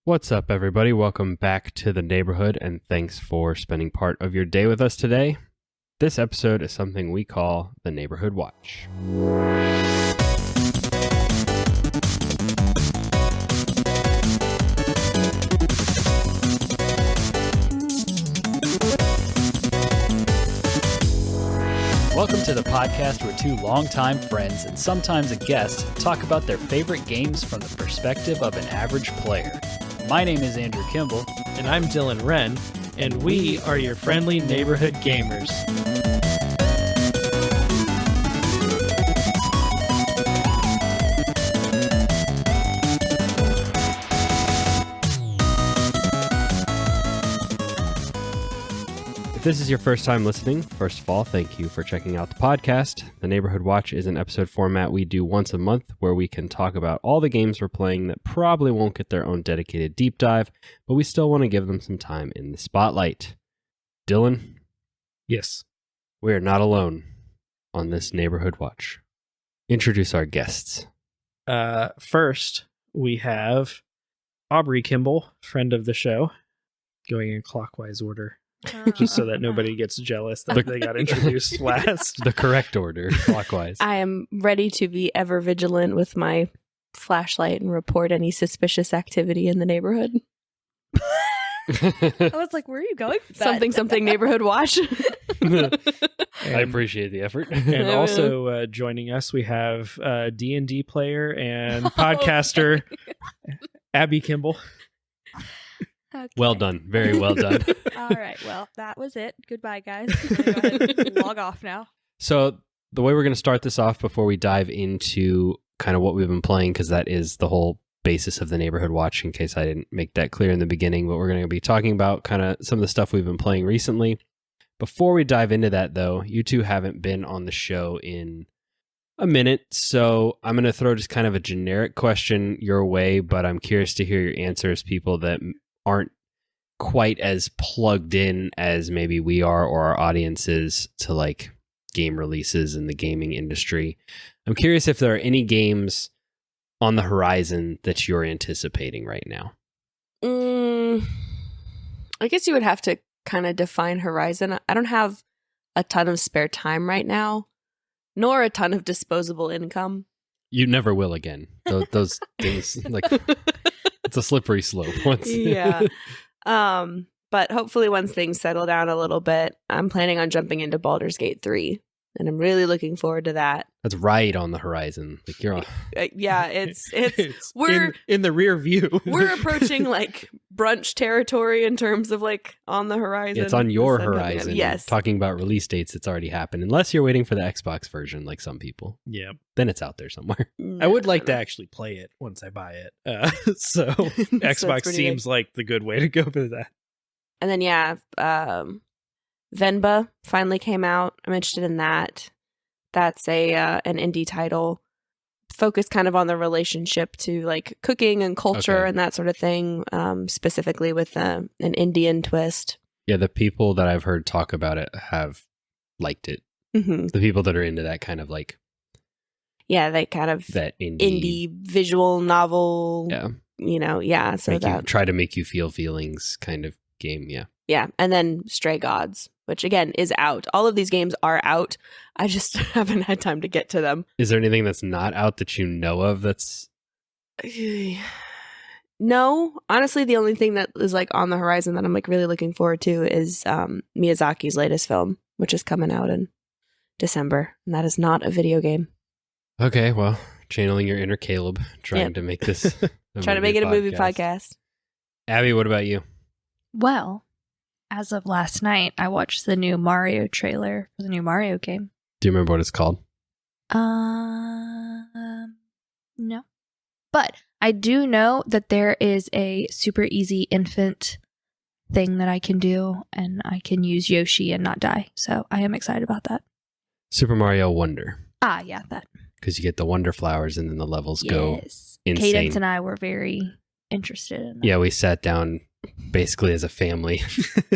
What's up, everybody? Welcome back to the neighborhood, and thanks for spending part of your day with us today. This episode is something we call the Neighborhood Watch. Welcome to the podcast where two longtime friends and sometimes a guest talk about their favorite games from the perspective of an average player. My name is Andrew Kimball. And I'm Dylan Wren, and we are your friendly neighborhood gamers. If this is your first time listening, first of all, thank you for checking out the podcast. The Neighborhood Watch is an episode format we do once a month where we can talk about all the games we're playing that probably won't get their own dedicated deep dive, but we still want to give them some time in the spotlight. Dylan? Yes. We are not alone on this Neighborhood Watch. Introduce our guests. First, we have Aubrey Kimball, friend of the show, going in clockwise order. Just so that nobody gets jealous that they got introduced last. The correct order, clockwise. I am ready to be ever vigilant with my flashlight and report any suspicious activity in the neighborhood. I was like, where are you going with that? Something neighborhood watch. I appreciate the effort. And also joining us, we have D&D player and podcaster Abi Kimball. Okay. Well done. Very well done. All right. Well, that was it. Goodbye, guys. I'm gonna go ahead and log off now. So the way we're going to start this off before we dive into kind of what we've been playing, because that is the whole basis of the Neighborhood Watch, in case I didn't make that clear in the beginning, but we're going to be talking about kind of some of the stuff we've been playing recently. Before we dive into that, though, you two haven't been on the show in a minute, so I'm going to throw just kind of a generic question your way, but I'm curious to hear your answers, people that aren't quite as plugged in as maybe we are or our audience is to like game releases in the gaming industry. I'm curious if there are any games on the horizon that you're anticipating right now. I guess you would have to kind of define horizon. I don't have a ton of spare time right now, nor a ton of disposable income. You never will again. Those things, like, it's a slippery slope. Yeah. But hopefully once things settle down a little bit, I'm planning on jumping into Baldur's Gate 3. And I'm really looking forward to that. That's right on the horizon. Like you're on. Yeah, it's we're in the rear view. We're approaching like brunch territory in terms of like on the horizon. Yeah, it's on your horizon. Yes. Talking about release dates, it's already happened. Unless you're waiting for the Xbox version, like some people. Yeah. Then it's out there somewhere. I would like to actually play it once I buy it. So Xbox seems like the good way to go for that. And then, yeah, Venba finally came out. I'm interested in that. That's an indie title focused kind of on the relationship to like cooking and culture and that sort of thing, specifically with an Indian twist. Yeah, the people that I've heard talk about it have liked it. Mm-hmm. The people that are into that kind of like... Yeah, they kind of... That indie visual novel. Yeah. You know, yeah. So try to make you feel feelings kind of game, yeah. Yeah, and then Stray Gods, which again is out. All of these games are out. I just haven't had time to get to them. Is there anything that's not out that you know of that's... No. Honestly, the only thing that is like on the horizon that I'm like really looking forward to is Miyazaki's latest film, which is coming out in December. And that is not a video game. Okay, well, channeling your inner Caleb, trying to make this... Trying to make it a movie podcast. Abby, what about you? Well, as of last night, I watched the new Mario trailer for the new Mario game. Do you remember what it's called? No. But I do know that there is a super easy infant thing that I can do, and I can use Yoshi and not die. So I am excited about that. Super Mario Wonder. Ah, yeah, that. Because you get the Wonder Flowers and then the levels go insane. Cadence and I were very interested in that. Yeah, we sat down basically as a family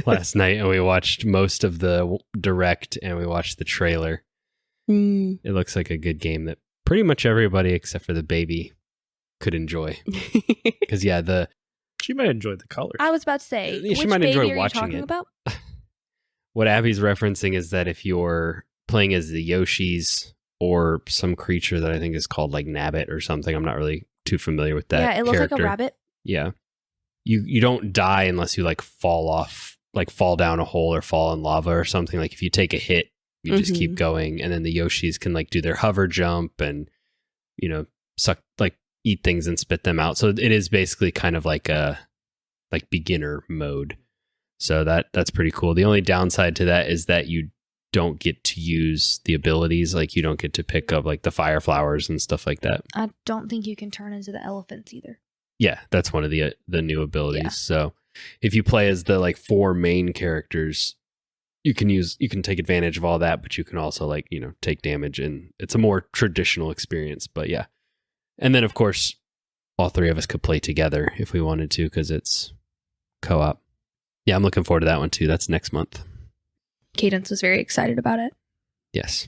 last night and we watched most of the direct and we watched the trailer. It looks like a good game that pretty much everybody except for the baby could enjoy. Because yeah, She might enjoy the colors. I was about to say, Yeah, she which might baby enjoy are watching you talking it. about? What Abby's referencing is that if you're playing as the Yoshis or some creature that I think is called like Nabbit or something, I'm not really too familiar with that. Yeah, it looks character. like a rabbit. Yeah. You don't die unless you like fall off, like fall down a hole or fall in lava or something. Like if you take a hit, you just keep going. And then the Yoshis can like do their hover jump and, you know, suck, like eat things and spit them out. So it is basically kind of like a like beginner mode. So that's pretty cool. The only downside to that is that you don't get to use the abilities. Like you don't get to pick up like the fire flowers and stuff like that. I don't think you can turn into the elephants either. Yeah, that's one of the new abilities. Yeah. So if you play as the like 4 main characters, you can take advantage of all that, but you can also like, you know, take damage, and it's a more traditional experience. But yeah. And then of course, all 3 of us could play together if we wanted to, because it's co-op. Yeah, I'm looking forward to that one too. That's next month. Cadence was very excited about it. Yes.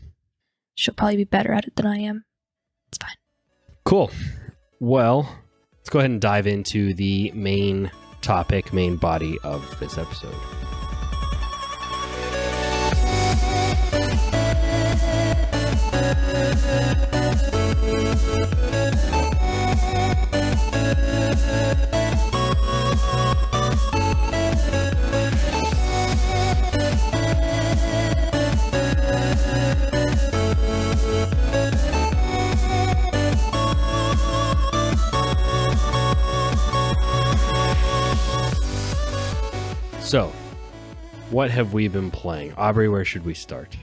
She'll probably be better at it than I am. It's fine. Cool. Well, let's go ahead and dive into the main topic, main body of this episode. So, what have we been playing? Aubrey, where should we start?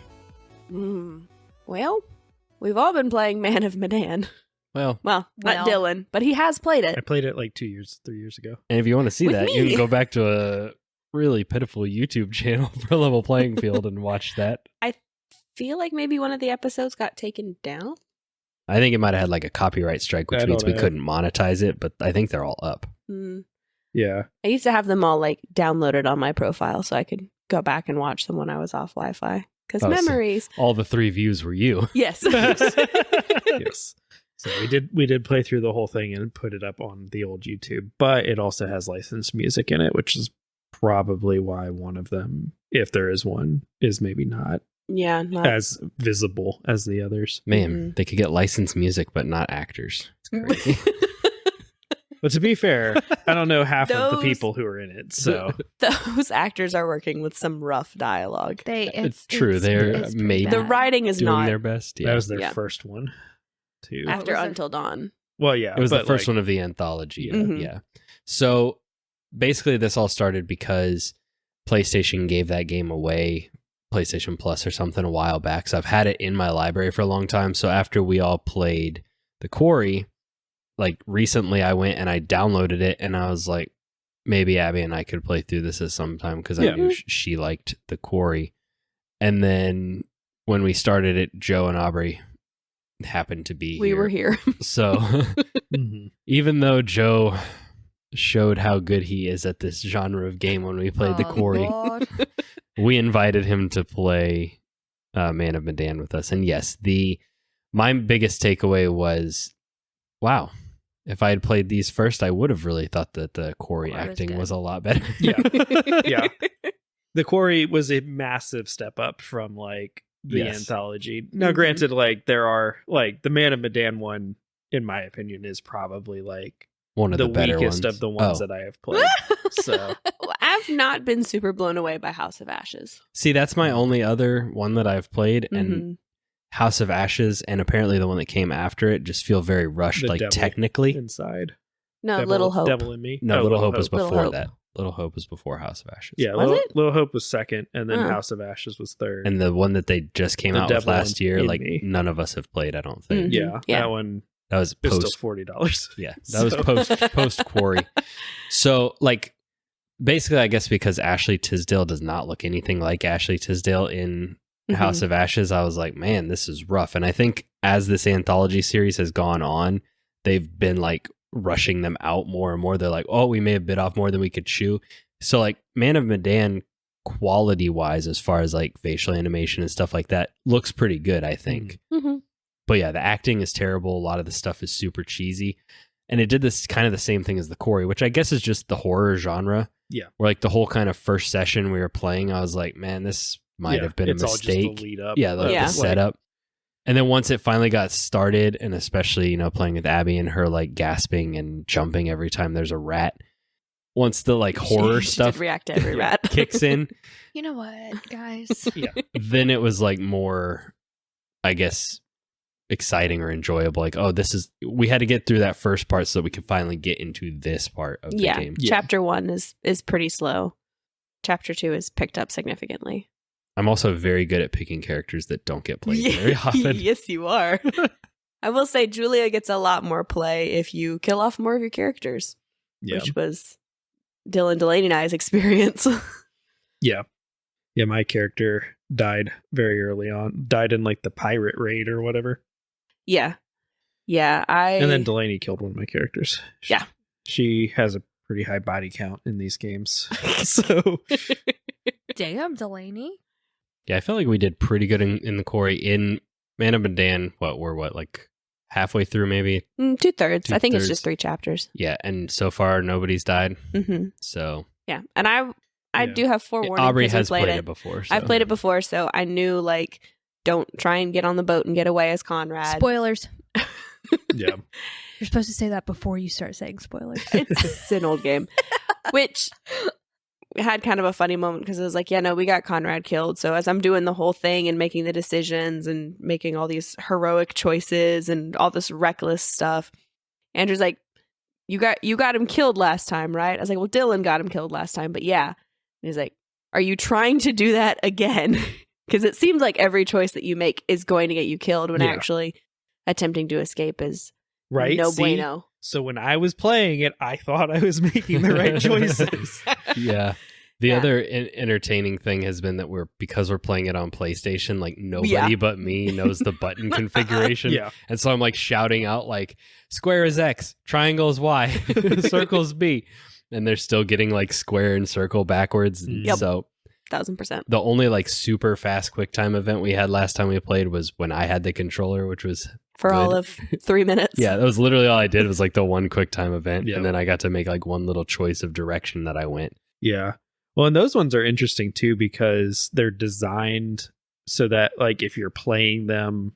Well, we've all been playing Man of Medan. Well, Not Dylan, but he has played I it. played it like 3 years ago. and if you want to see With that, me. you can go back to a really pitiful YouTube channel for Level Playing Field and watch that. Feel like maybe one of the episodes got taken down. I think it might have had like a copyright strike, which I means don't we know. couldn't monetize it, but I think they're all up. Yeah. I used to have them all like downloaded on my profile so I could go back and watch them when I was off Wi-Fi. Because Oh, so- memories. All the 3 views were you. Yes. Yes. So we did play through the whole thing and put it up on the old YouTube, but it also has licensed music in it, which is probably why one of them, if there is one, is maybe not Yeah. Not, as visible as the others. Man, they could get licensed music, but not actors. It's crazy. But to be fair, I don't know half of the Those- people who are in it. So those actors are working with some rough dialogue. It's true. They're it's pretty made- The bad. writing is Doing not their best. Yeah. that was their Yeah. first one, too. after was it? Until Dawn. Well, yeah. It was the but, first like, one of the anthology. Mhm. Yeah. So basically, this all started because PlayStation gave that game away, PlayStation Plus or something, a while back. So I've had it in my library for a long time. So after we all played The Quarry, like recently I went and I downloaded it and I was like, maybe Abby and I could play through this at some time because I Yeah. knew she liked The Quarry. And then when we started it, Joe and Aubrey happened to be We here. were here. So Mhm. even though Joe showed how good he is at this genre of game when we played The Oh, Quarry, God. we invited him to play Man of Medan with us. And yes, my biggest takeaway was, wow, if I had played these first, I would have really thought that the Quarry Quarry was acting good. was a lot better. Yeah. Yeah. The Quarry was a massive step up from like the Yes. anthology. Now, Mhm. granted, like there are like the Man of Medan one, in my opinion, is probably like One of the the better weakest ones. of the ones Oh. that I have played. So I've not been super blown away by House of Ashes. See, that's my only other one that I've played, and Mhm. House of Ashes, and apparently the one that came after it, just feel very rushed, The like devil technically. No, inside, Little Hope. Devil in Me. No, Oh, Little Hope was Little before Hope. that. Little Hope was before House of Ashes. Yeah, Was Little, it? Little Hope was second, and then Oh. House of Ashes was third. And the one that they just came The out with Devil last in year, like Me. none of us have played, I don't think. Mhm. yeah, Yeah. that one That was is post. still $40. Yeah, that was So- post Quarry. So, like, basically, I guess because Ashley Tisdale does not look anything like Ashley Tisdale in Mhm. House of Ashes, I was like, man, this is rough. And I think as this anthology series has gone on, they've been like rushing them out more and more. They're like, oh, we may have bit off more than we could chew. So, like, Man of Medan, quality wise, as far as like facial animation and stuff like that, looks pretty good, I think. Mhm. But yeah, the acting is terrible. A lot of the stuff is super cheesy. And it did this kind of the same thing as the Quarry, which I guess is just the horror genre. Yeah. Where like the whole kind of first session we were playing, I was like, man, this might have been a it's mistake. all just the lead up. Yeah, the setup. And then once it finally got started, and especially, you know, playing with Abby and her like gasping and jumping every time there's a rat, once the like horror she stuff did react to every rat kicks in, You know what, guys? then it was like more, I guess, exciting or enjoyable. Like, oh, we had to get through that first part so that we could finally get into this part of the game. Chapter 1 is pretty slow. Chapter 2 is picked up significantly. I'm also very good at picking characters that don't get played very often. Yes, you are. I will say Julia gets a lot more play if you kill off more of your characters, which was Dylan Delaney and I's experience. Yeah, my character died very early on. Died in like the pirate raid or whatever. Yeah. And then Delaney killed one of my characters. She has a pretty high body count in these games. So Damn, Delaney. Yeah, I felt like we did pretty good in the Quarry. In Man of Medan, we're like halfway through maybe? 2/3. I think it's just 3 chapters. Yeah, and so far nobody's died. Mm-hmm. So yeah, and I do have forewarning. Aubrey has played it before. So. I've played it before, so I knew like don't try and get on the boat and get away as Conrad. Spoilers. Yeah, You're supposed to say that before you start saying spoilers. It's an old game, which had kind of a funny moment because it was like, yeah, no, we got Conrad killed. So as I'm doing the whole thing and making the decisions and making all these heroic choices and all this reckless stuff, Andrew's like, you got him killed last time, right? I was like, well, Dylan got him killed last time, but yeah. And he's like, are you trying to do that again? Because it seems like every choice that you make is going to get you killed when actually attempting to escape is no bueno. So when I was playing it, I thought I was making the right choices. Yeah. The other entertaining thing has been that because we're playing it on PlayStation, like nobody but me knows the button configuration. Yeah. And so I'm like shouting out like square is X, triangle is Y, circle is B. And they're still getting like square and circle backwards. Yep. So 1000%. the only like super fast quick time event we had last time we played was when I had the controller, which was for all of 3 minutes. Yeah, that was literally all I did was like the one quick time event. And then I got to make like one little choice of direction that I went. Yeah. Well, and those ones are interesting too because they're designed so that like if you're playing them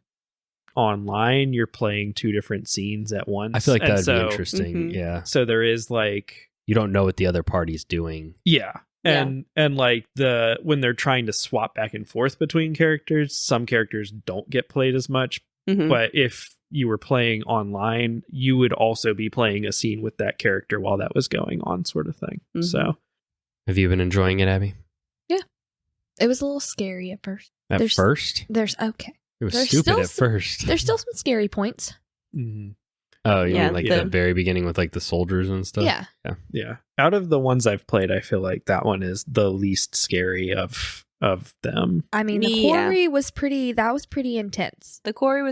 online, you're playing 2 different scenes at once. I feel like that'd be interesting. Mm-hmm. Yeah. So there is like you don't know what the other party's doing. Yeah. And like when they're trying to swap back and forth between characters, some characters don't get played as much. Mm-hmm. But if you were playing online, you would also be playing a scene with that character while that was going on, sort of thing. Mm-hmm. So have you been enjoying it, Abby? Yeah. It was a little scary at first. First? Okay. It was stupid at first. There's still some scary points. Mm-hmm. Oh, you mean like the very beginning with like the soldiers and stuff? Yeah. Out of the ones I've played, I feel like that one is the least scary of them. I mean, the Quarry was pretty intense. The Quarry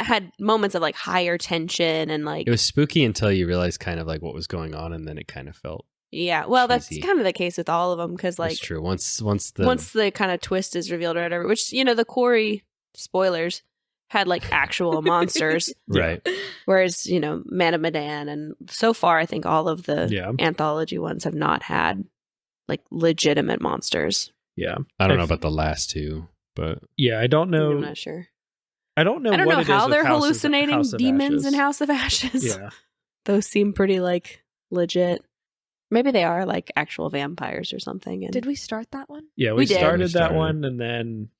had moments of like higher tension and like it was spooky until you realized kind of like what was going on, and then it kind of felt well, that's kind of the case with all of them because like that's true. Once the kind of twist is revealed or whatever, which the Quarry spoilers had like actual monsters, right? Whereas Man of Medan and so far I think all of the anthology ones have not had like legitimate monsters. Yeah, I don't know about the last 2, but I don't know. I'm not sure. I don't know how they're hallucinating demons in House of Ashes. Yeah, those seem pretty like legit. Maybe they are like actual vampires or something. And did we start that one? Yeah, we started that one, and then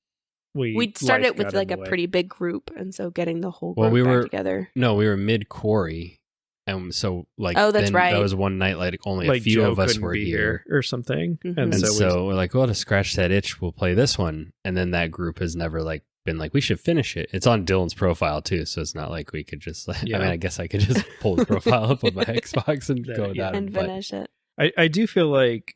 we started it with like a pretty big group, and so getting the whole group back together. No, we were mid Quarry, and so like that's right. That was one night like only like a few Joe of us were here or something, mm-hmm. and so we're like, well, to scratch that itch, we'll play this one, and then that group has never like been like we should finish it. It's on Dylan's profile too, so it's not like we could just like. I mean, I guess I could just pull the profile up on my Xbox and go down and finish it. I do feel like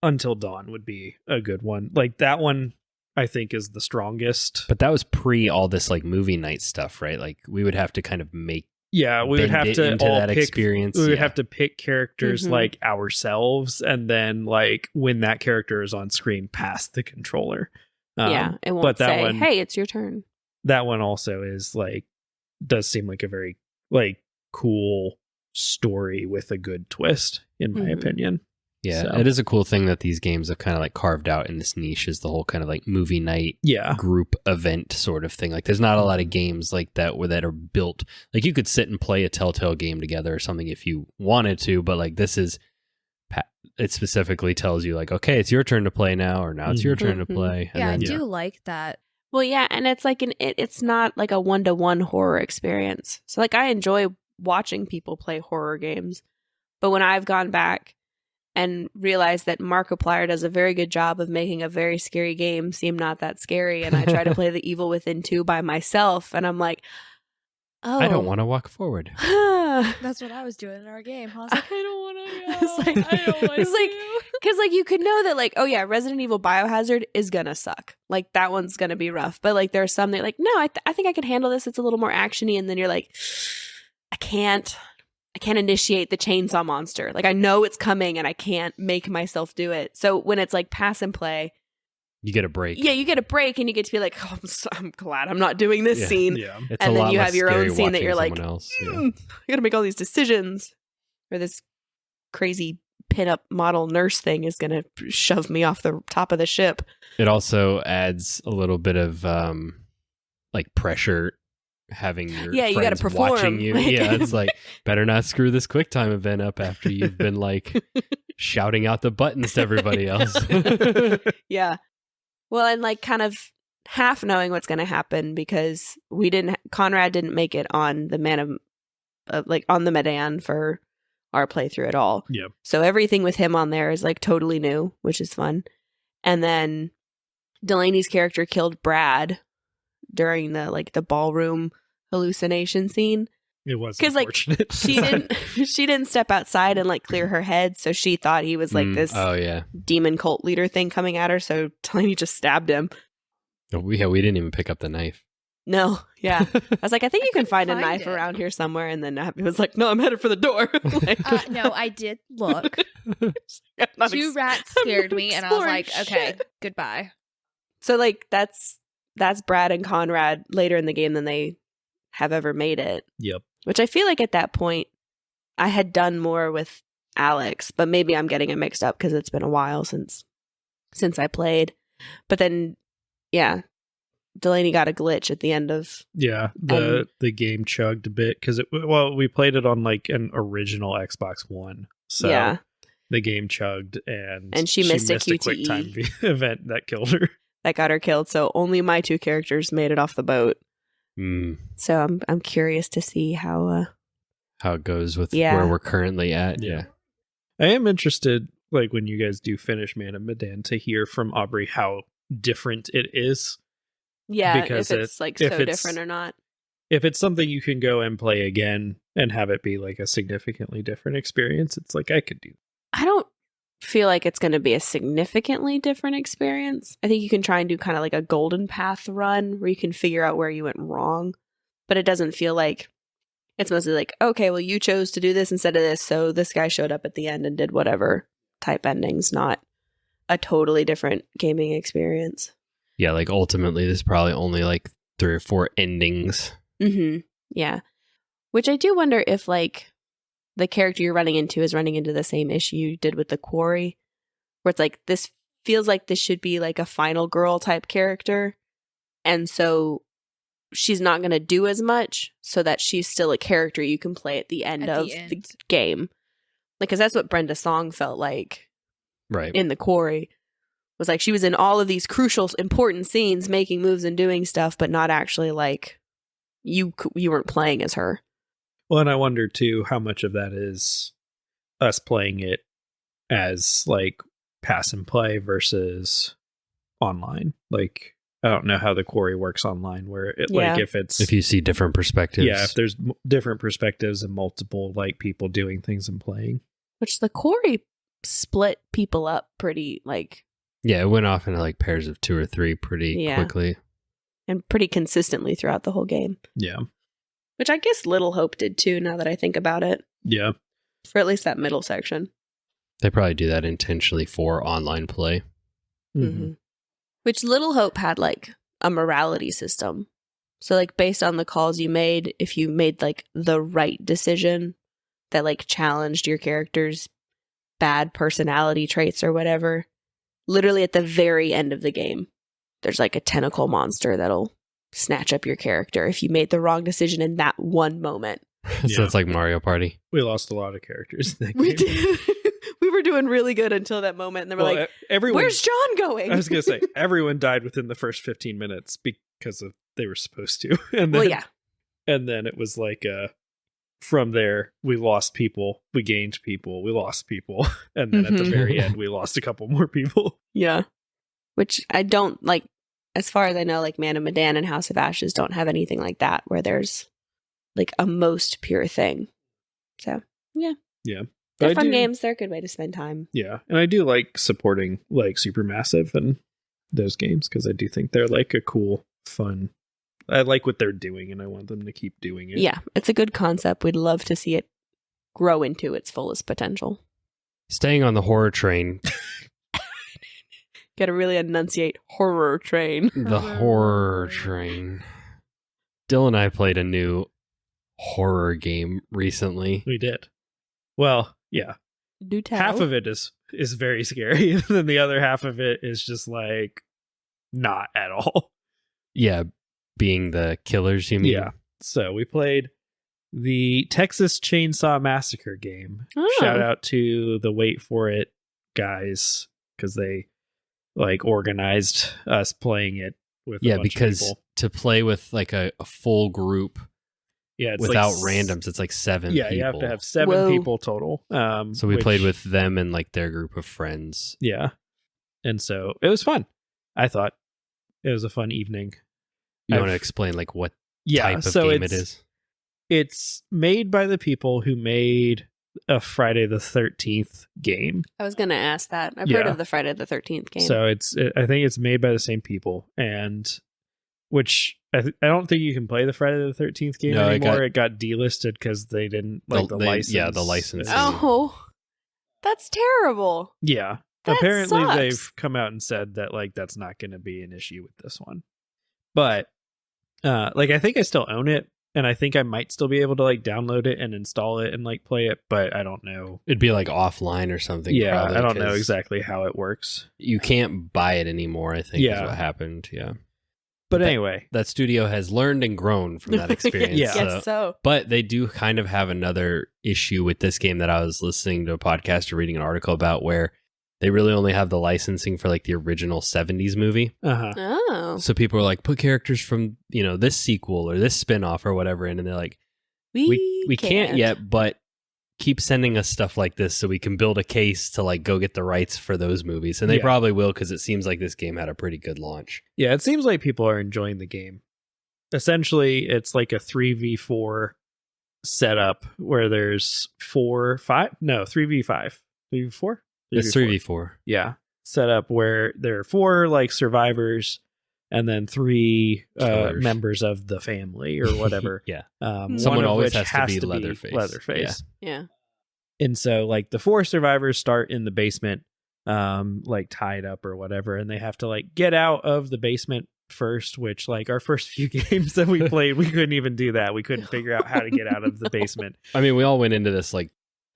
Until Dawn would be a good one. Like that one, I think is the strongest. But that was pre all this like movie night stuff, right? Like we would have to kind of make. Yeah, we would have to into all that pick, experience. We would have to pick characters mm-hmm. like ourselves, and then like when that character is on screen, pass the controller. It won't say, "Hey, it's your turn." That one also is like does seem like a very like cool story with a good twist, in my opinion. Yeah, So. it is a cool thing that these games have kind of like carved out in this niche, is the whole kind of like movie night group event sort of thing. Like there's not a lot of games like that that are built, like you could sit and play a Telltale game together or something if you wanted to, but like this is, it specifically tells you like, okay, it's your turn to play now, or now it's your turn to play. And Yeah, then, I do like that. Well, yeah, and it's like it's not like a 1-to-1 horror experience. So like I enjoy watching people play horror games, but when I've gone back and realized that Markiplier does a very good job of making a very scary game seem not that scary, and I try to play The Evil Within 2 by myself, and I'm like, oh, I don't want to walk forward. That's what I was doing in our game. I was like, I don't want to go. It's like, because like you could know that like, oh yeah, Resident Evil Biohazard is gonna suck. Like that one's gonna be rough. But like there are some that like, no, I think I can handle this. It's a little more actiony, and then you're like, I can't initiate the chainsaw monster. Like I know it's coming, and I can't make myself do it. So when it's like pass and play, you get a break. Yeah, you get a break, and you get to be like, oh, I'm glad I'm not doing this scene. Yeah. It's and a then lot you less have your own scary scene that you're like, watching someone else. I gotta make all these decisions, or this crazy pinup model nurse thing is gonna shove me off the top of the ship. It also adds a little bit of like pressure having your you gotta friends perform. watching you. Yeah, it's like, better not screw this QuickTime event up after you've been like shouting out the buttons to everybody else. Yeah. Well, and like kind of half knowing what's going to happen, because Conrad didn't make it on the on the Medan for our playthrough at all. Yeah. So everything with him on there is like totally new, which is fun. And then Delaney's character killed Brad during the ballroom hallucination scene. It was because like unfortunate. she didn't step outside and like clear her head, so she thought he was like this demon cult leader thing coming at her. So Delaney just stabbed him. Oh, we didn't even pick up the knife. No, yeah. I was like, I think you can find a knife it around here somewhere, and then it was like, no, I'm headed for the door. Like, no, I did look. I'm Two rats scared me, and I was like, exploring okay, goodbye. So like that's Brad and Conrad later in the game than they have ever made it. Yep. Which I feel like at that point I had done more with Alex, but maybe I'm getting it mixed up because it's been a while since I played. But then, yeah, Delaney got a glitch at the end of the game chugged a bit because we played it on like an original Xbox One, so the game chugged and she missed a QTE quick time event that killed her. That got her killed. So only my two characters made it off the boat. So I'm curious to see how it goes with where we're currently at. Yeah. I am interested, like when you guys do finish Man of Medan, to hear from Aubrey how different it is. Yeah, because if it's like so different or not. If it's something you can go and play again and have it be like a significantly different experience, it's like I could do. I don't feel like it's going to be a significantly different experience. I think you can try and do kind of like a golden path run where you can figure out where you went wrong, but it doesn't feel like it's mostly like, okay, well, you chose to do this instead of this, so this guy showed up at the end and did whatever type endings, not a totally different gaming experience. Yeah, like ultimately there's probably only like 3 or 4 endings. Yeah. Which I do wonder if like the character you're running into is running into the same issue you did with the Quarry, where it's like, this feels like this should be like a final girl type character. And so she's not going to do as much, so that she's still a character you can play at the end of the game. Like, because that's what Brenda Song felt like in the Quarry. Was like she was in all of these crucial, important scenes, making moves and doing stuff, but not actually like you weren't playing as her. Well, and I wonder too how much of that is us playing it as like pass and play versus online. Like I don't know how the Quarry works online, where it like if you see different perspectives. Yeah, if there's different perspectives and multiple like people doing things and playing. Which the Quarry split people up pretty like. Yeah, it went off into like pairs of 2 or 3 pretty quickly. And pretty consistently throughout the whole game. Yeah. Which I guess Little Hope did too, now that I think about it. Yeah. For at least that middle section. They probably do that intentionally for online play. Which Little Hope had like a morality system. So like based on the calls you made, if you made like the right decision that like challenged your character's bad personality traits or whatever, literally at the very end of the game, there's like a tentacle monster that'll snatch up your character if you made the wrong decision in that one moment. So it's like Mario Party. We lost a lot of characters in that We game. did. We were doing really good until that moment, and they were like, everyone, "Where's John going?" I was going to say, everyone died within the first 15 minutes because they were supposed to. And then, Well, yeah. And then it was like, from there, we lost people, we gained people, we lost people. And then at the very end, we lost a couple more people. Yeah. Which I don't like, as far as I know, like Man of Medan and House of Ashes don't have anything like that where there's like a most pure thing. So, yeah. Yeah. They're But I fun do- games. They're a good way to spend time. Yeah. And I do like supporting like Supermassive and those games because I do think they're like a cool, fun. I like what they're doing and I want them to keep doing it. Yeah. It's a good concept. We'd love to see it grow into its fullest potential. Staying on the horror train, Got to really enunciate horror train. the horror train. Dylan and I played a new horror game recently. We did. Well, yeah. Do tell. Half of it is very scary. And then the other half of it is just like not at all. Yeah, being the killers, you mean? Yeah. So we played the Texas Chain Saw Massacre game. Oh. Shout out to the Wait For It guys because they like organized us playing it with a Yeah, bunch of because people. to play with like a full group Yeah, it's without like randoms, it's like 7 Yeah, people. you have to have 7 Whoa. people total. So we which- played with them and like their group of friends. Yeah. And so it was fun. I thought it was a fun evening. You I've- want to explain like what Yeah, type of so game it's, it is? It's made by the people who made a Friday the 13th game. I was going to ask that. I've Yeah. heard of the Friday the 13th game. So I think it's made by the same people, and which I don't think you can play the Friday the 13th game No, anymore. It got delisted because they didn't like the license. Yeah, the license. Oh, that's terrible. Yeah. That Apparently sucks. they've come out and said that like that's not going to be an issue with this one. But like I think I still own it, and I think I might still be able to like download it and install it and like play it, but I don't know. It'd be like offline or something. Yeah, probably, I don't know 'cause exactly how it works. You can't buy it anymore, I think is Yeah. what happened. Yeah. But that- anyway, That studio has learned and grown from that experience. Yeah. Yes, so. But they do kind of have another issue with this game that I was listening to a podcast or reading an article about where they really only have the licensing for like the original 70s movie. Oh. So people are like, put characters from, this sequel or this spin-off or whatever in. And they're like, we can't yet, but keep sending us stuff like this so we can build a case to like go get the rights for those movies. And they Yeah. probably will because it seems like this game had a pretty good launch. yeah, it seems like people are enjoying the game. Essentially, it's like a 3v4 setup where there's 3v5. 3v4? It's 3v4. Yeah. Setup where there are 4 like survivors and then 3 Killers. members of the family or whatever. Yeah. One Someone of always which has to be Leatherface. Leatherface. Yeah. And so like the 4 survivors start in the basement, like tied up or whatever, and they have to like get out of the basement first, which like our first few games that we played, we couldn't even do that. We couldn't figure out how to get out of the basement. I mean, we all went into this like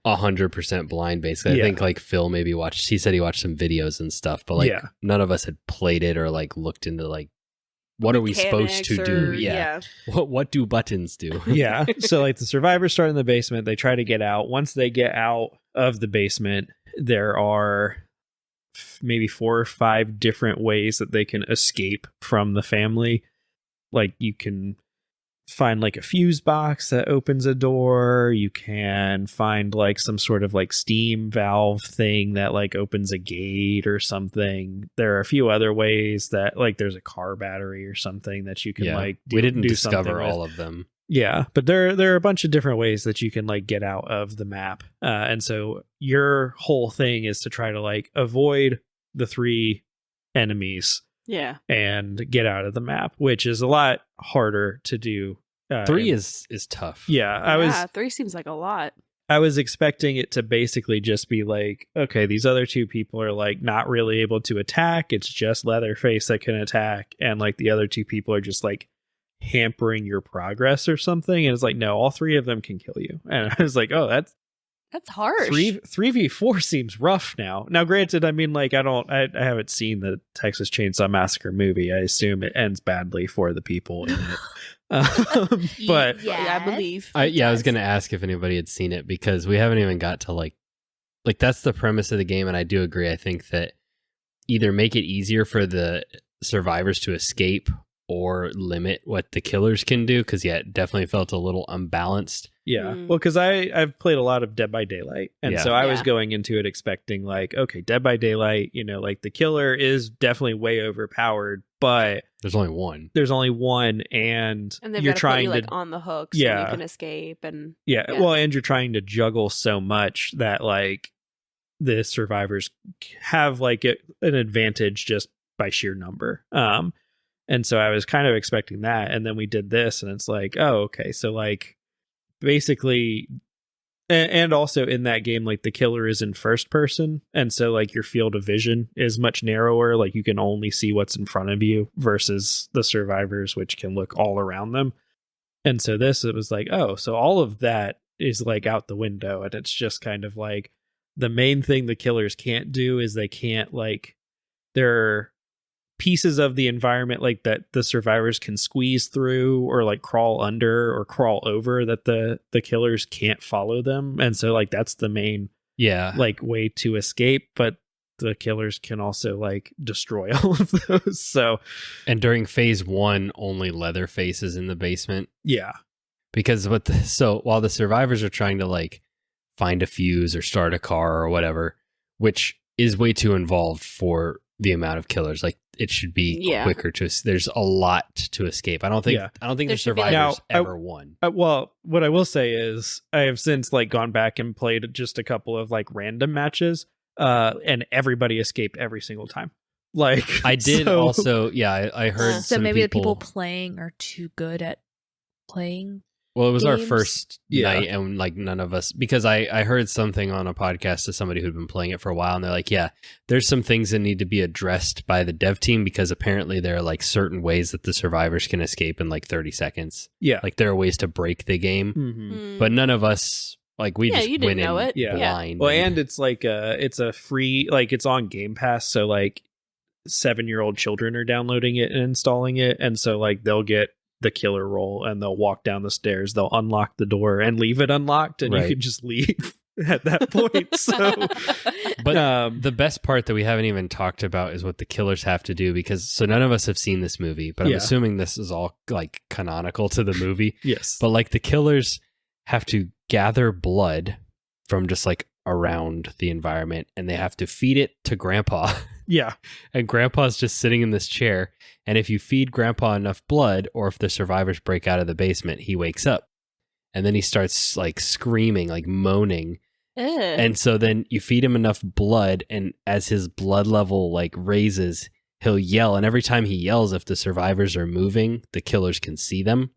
100% blind, basically. Yeah. I think like Phil maybe he said he watched some videos and stuff, but like Yeah. none of us had played it or like looked into like, what are we supposed to Mechanics do? or- Yeah. What do buttons do? Yeah. So like the survivors start in the basement, they try to get out. Once they get out of the basement, there are maybe 4 or 5 different ways that they can escape from the family. Like you can find like a fuse box that opens a door. You can find like some sort of like steam valve thing that like opens a gate or something. There are a few other ways that like there's a car battery or something that you can Yeah. like We didn't do discover something with. all of them. Yeah, but there are a bunch of different ways that you can like get out of the map. And so your whole thing is to try to like avoid the 3 enemies Yeah. and get out of the map, which is a lot harder to do. 3 and- is tough. Yeah, Yeah, 3 seems like a lot. I was expecting it to basically just be like, okay, these other 2 people are like not really able to attack. It's just Leatherface that can attack, and like the other 2 people are just like hampering your progress or something. And it's like, no, all 3 of them can kill you. And I was like, oh, that's harsh. 3v4 seems rough now. Now, granted, I mean, like, I haven't seen the Texas Chainsaw Massacre movie. I assume it ends badly for the people in it. But I believe. I was going to ask if anybody had seen it, because we haven't even got to like that's the premise of the game. And I do agree. I think that either make it easier for the survivors to escape or limit what the killers can do. Cause it definitely felt a little unbalanced. Yeah. Well, because I've played a lot of Dead by Daylight. And so I was going into it expecting like, okay, Dead by Daylight, you know, like the killer is definitely way overpowered, but there's only one. And they've you're got to trying put you, to like, on the hook so you can escape. And well, and you're trying to juggle so much that like the survivors have like an advantage just by sheer number. And so I was kind of expecting that. And then we did this and it's like, oh, okay. So like basically, and also in that game, like the killer is in first person. And so like your field of vision is much narrower. Like you can only see what's in front of you versus the survivors, which can look all around them. And so it was like, oh, so all of that is like out the window. And it's just kind of like the main thing the killers can't do is they can't like, they're pieces of the environment like that the survivors can squeeze through or like crawl under or crawl over that the killers can't follow them. And so like that's the main like way to escape, but the killers can also like destroy all of those. So, and during phase 1 only Leatherface is in the basement. Yeah. Because so while the survivors are trying to like find a fuse or start a car or whatever, which is way too involved for the amount of killers, like it should be quicker there's a lot to escape. I don't think the survivors ever won. Well, what I will say is I have since like gone back and played just a couple of like random matches, and everybody escaped every single time. Like I did also, I heard. So maybe the people playing are too good at playing. Well, it was our first night, and like none of us, because I heard something on a podcast to somebody who'd been playing it for a while, and they're like, yeah, there's some things that need to be addressed by the dev team, because apparently there are like certain ways that the survivors can escape in like 30 seconds. Yeah. Like there are ways to break the game, but none of us, like we just went in blind. Well, and it's like it's a free, like it's on Game Pass, so like 7-year-old children are downloading it and installing it, and so like they'll get the killer role and they'll walk down the stairs, they'll unlock the door and leave it unlocked, and you can just leave at that point. So but the best part that we haven't even talked about is what the killers have to do, because so none of us have seen this movie, but I'm assuming this is all like canonical to the movie. Yes. But like the killers have to gather blood from just like around the environment, and they have to feed it to Grandpa. Yeah. And Grandpa's just sitting in this chair, and if you feed Grandpa enough blood, or if the survivors break out of the basement, he wakes up. And then he starts like screaming, like moaning. And so then you feed him enough blood, and as his blood level like raises, he'll yell. And every time he yells, if the survivors are moving, the killers can see them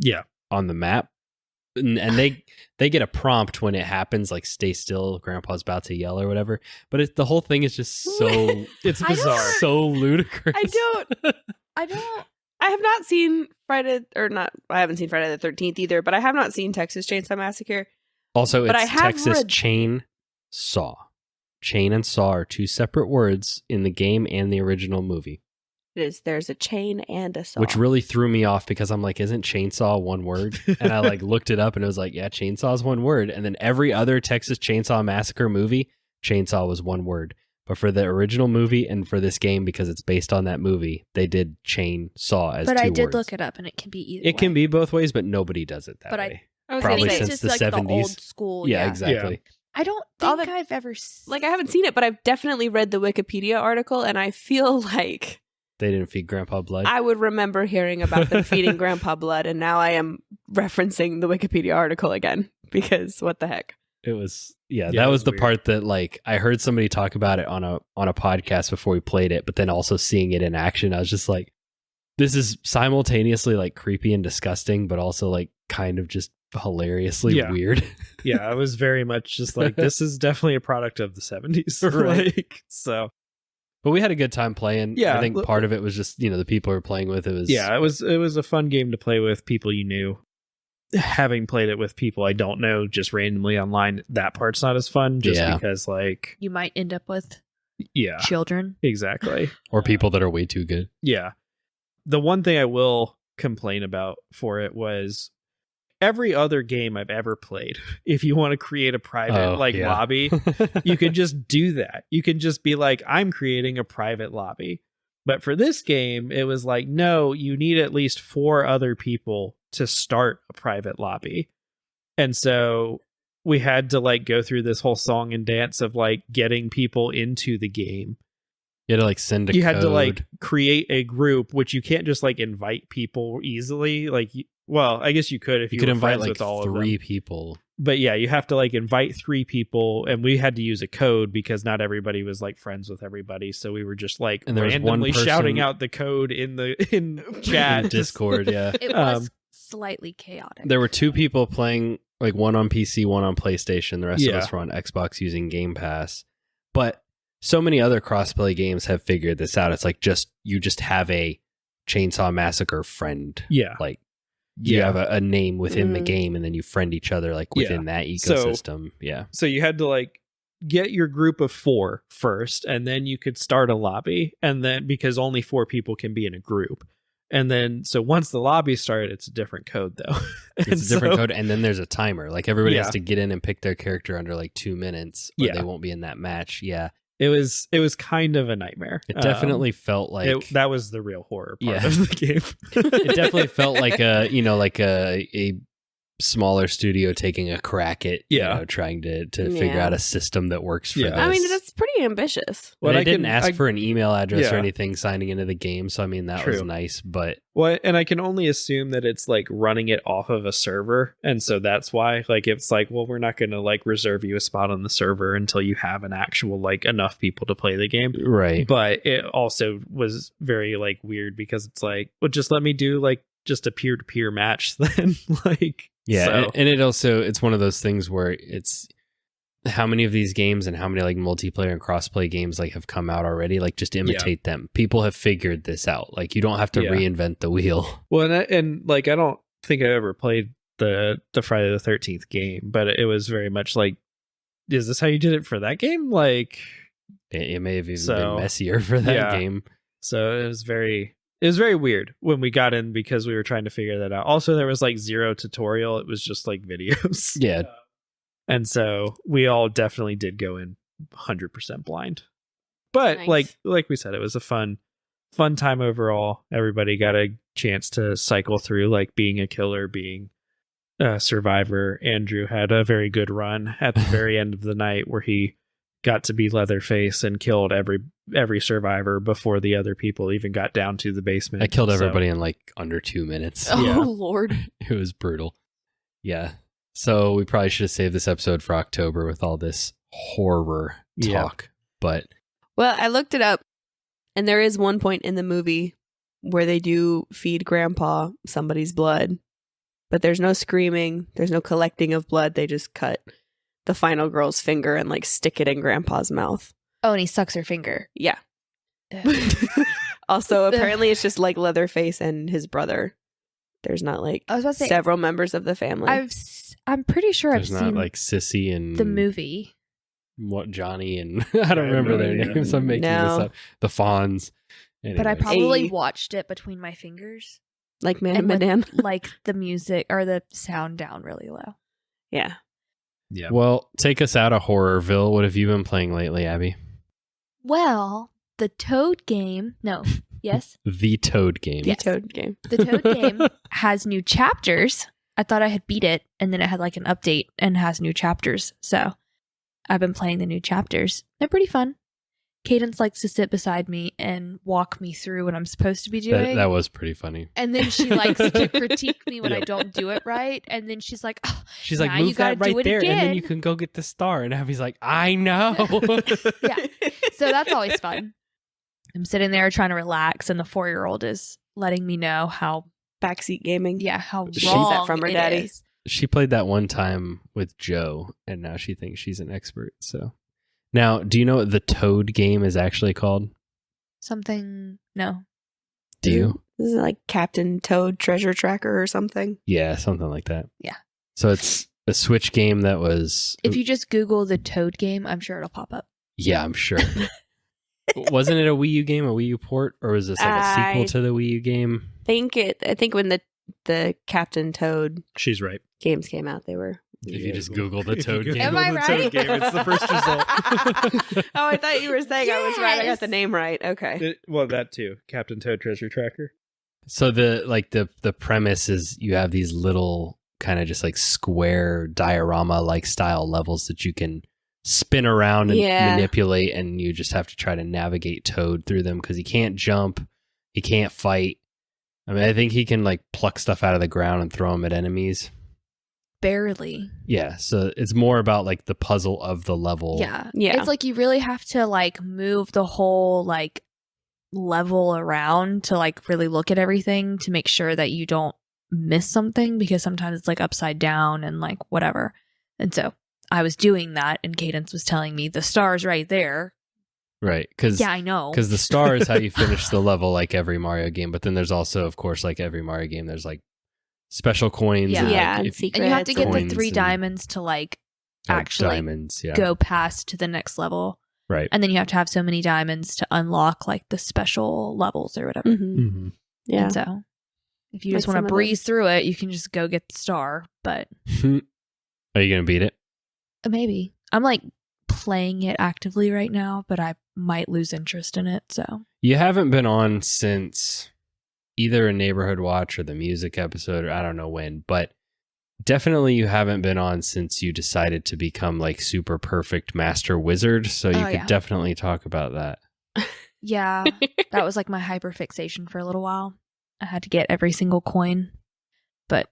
on the map. And they get a prompt when it happens, like stay still, Grandpa's about to yell or whatever. But the whole thing is just so it's bizarre, so ludicrous. I have not seen I haven't seen Friday the 13th either, but I have not seen Texas Chainsaw Massacre. Also, it's Texas Chain Saw. Chain and saw are 2 separate words in the game and the original movie. There's a chain and a saw. Which really threw me off, because I'm like, isn't chainsaw one word? And I like looked it up and it was like, yeah, chainsaw is one word. And then every other Texas Chainsaw Massacre movie, chainsaw was one word. But for the original movie and for this game, because it's based on that movie, they did chainsaw as 2 words. But I did look it up, and it can be either way. It can be both ways, but nobody does it that way. Probably since it's just the like 70s. The old school. Yeah, exactly. I don't think I've ever... I haven't seen it, but I've definitely read the Wikipedia article, and I feel like... They didn't feed Grandpa blood. I would remember hearing about them feeding Grandpa blood, and now I am referencing the Wikipedia article again, because what the heck? It was that was the weird part that like I heard somebody talk about it on a podcast before we played it, but then also seeing it in action, I was just like, this is simultaneously like creepy and disgusting, but also like kind of just hilariously weird. Yeah, I was very much just like, this is definitely a product of the 70s. Right. So But we had a good time playing. Yeah. I think part of it was just, the people we were playing with. It was a fun game to play with people you knew. Having played it with people I don't know just randomly online, that part's not as fun just because like you might end up with children. Exactly. Or people that are way too good. Yeah. The one thing I will complain about for it was every other game I've ever played, if you want to create a private lobby, you could just do that. You can just be like, I'm creating a private lobby. But for this game, it was like, no, you need at least 4 other people to start a private lobby. And so we had to like go through this whole song and dance of like getting people into the game. You had to like send a code. You had to like create a group, which you can't just like invite people easily. Like, well, I guess you could if you could were invite friends like with all 3 of them. people. But yeah, you have to like invite 3 people, and we had to use a code because not everybody was like friends with everybody. So we were just like And there was randomly one person- shouting out the code in chat. In Discord, yeah. It was slightly chaotic. There were 2 people playing, like one on PC, one on PlayStation. The rest of us were on Xbox using Game Pass. But so many other crossplay games have figured this out. It's like you just have a Chainsaw Massacre friend. Yeah. Like you have a name within the game, and then you friend each other like within that ecosystem. So you had to like get your group of 4 first, and then you could start a lobby, and then because only 4 people can be in a group. And then, so once the lobby started, it's a different code though. It's a different code, and then there's a timer. Like everybody has to get in and pick their character under like 2 minutes, or they won't be in that match. Yeah. It was kind of a nightmare. It definitely felt like that was the real horror part Yeah. of the game. it definitely felt like a smaller studio taking a crack at trying to figure out a system that works for this. I mean, that's pretty ambitious. Well, I didn't ask for an email address or anything signing into the game, so I mean that was nice. But and I can only assume that it's like running it off of a server, and so that's why like it's like, well, we're not going to like reserve you a spot on the server until you have an actual like enough people to play the game, right? But it also was very like weird because it's like, well, just let me do like just a peer-to-peer match then, like. Yeah, so. and it's one of those things where it's how many of these games and how many like multiplayer and crossplay games like have come out already. Like just imitate them. People have figured this out. Like you don't have to reinvent the wheel. Well, and like I don't think I ever played the Friday the 13th game, but it was very much like, is this how you did it for that game? Like it may have even been messier for that game. So it was very weird when we got in because we were trying to figure that out. Also, there was like 0 tutorial. It was just like videos. Yeah. And so we all definitely did go in 100% blind. But nice. like we said, it was a fun time overall. Everybody got a chance to cycle through like being a killer, being a survivor. Andrew had a very good run at the very end of the night where he got to be Leatherface and killed every survivor before the other people even got down to the basement. I killed everybody in like under 2 minutes. Oh, Lord. It was brutal. Yeah. So we probably should have saved this episode for October with all this horror talk. But well, I looked it up, and there is one point in the movie where they do feed Grandpa somebody's blood, but there's no screaming, there's no collecting of blood. They just cut the final girl's finger and like stick it in Grandpa's mouth. Oh, and he sucks her finger. Yeah. Also, apparently it's just like Leatherface and his brother. There's not like I was about to say, several members of the family. I'm pretty sure there's I've not seen like Sissy and the movie. What Johnny and I don't remember their names. I'm making this up. The Fawns. Anyways. But I probably watched it between my fingers. Like Man and and Medan. Like the music or the sound down really low. Yeah. Yeah. Well, take us out of Horrorville. What have you been playing lately, Abby? Well, the Toad game. No. Yes? The Toad game. The Toad game. The Toad game has new chapters. I thought I had beat it, and then it had like an update and has new chapters. So I've been playing the new chapters. They're pretty fun. Cadence likes to sit beside me and walk me through what I'm supposed to be doing. That was pretty funny. And then she likes to critique me when I don't do it right. And then she's like, oh, she's like, move that right there, and then you can go get the star. And Abby's like, I know. Yeah. So that's always fun. I'm sitting there trying to relax, and the 4-year-old is letting me know how backseat gaming. Yeah, how She's wrong that from her it daddy. is. She played that one time with Joe, and now she thinks she's an expert. So now, do you know what the Toad game is actually called? Something, no. Do you? This is like Captain Toad Treasure Tracker or something. Yeah, something like that. Yeah. So it's a Switch game that was... If you just Google the Toad game, I'm sure it'll pop up. Yeah, I'm sure. Wasn't it a Wii U game, a Wii U port? Or was this like a sequel to the Wii U game? I think when the Captain Toad She's right. games came out, they were... If you just Google the Toad game. Am I the right? Toad game, it's the first result. Oh, I thought you were saying I was right. I got Yes. the name right. Okay. Well, that too. Captain Toad Treasure Tracker. So the premise is you have these little kind of just like square diorama like style levels that you can spin around and manipulate, and you just have to try to navigate Toad through them because he can't jump, he can't fight. I mean, I think he can like pluck stuff out of the ground and throw them at enemies. Barely. Yeah, so it's more about like the puzzle of the level. Yeah. Yeah. It's like you really have to like move the whole like level around to like really look at everything to make sure that you don't miss something, because sometimes it's like upside down and like whatever. And so I was doing that and Cadence was telling me the star's right there. Right, because Yeah, I know. the star is how you finish the level like every Mario game, but then there's also, of course, like every Mario game, there's like special coins. Yeah. And, Yeah, like, and if- secrets. And you have to get the coins 3 and- diamonds to like oh, actually diamonds, yeah. go past to the next level. Right. And then you have to have so many diamonds to unlock like the special levels or whatever. Mhm. Mm-hmm. Yeah. And so if you Like just want some to of breeze through it, you can just go get the star. But Are you gonna beat it? maybe. I'm like playing it actively right now, but I might lose interest in it. So You haven't been on since either a Neighborhood Watch or the music episode, or I don't know when, but definitely you haven't been on since you decided to become like super perfect master wizard. So you could yeah. definitely talk about that. yeah, that was like my hyperfixation for a little while. I had to get every single coin, but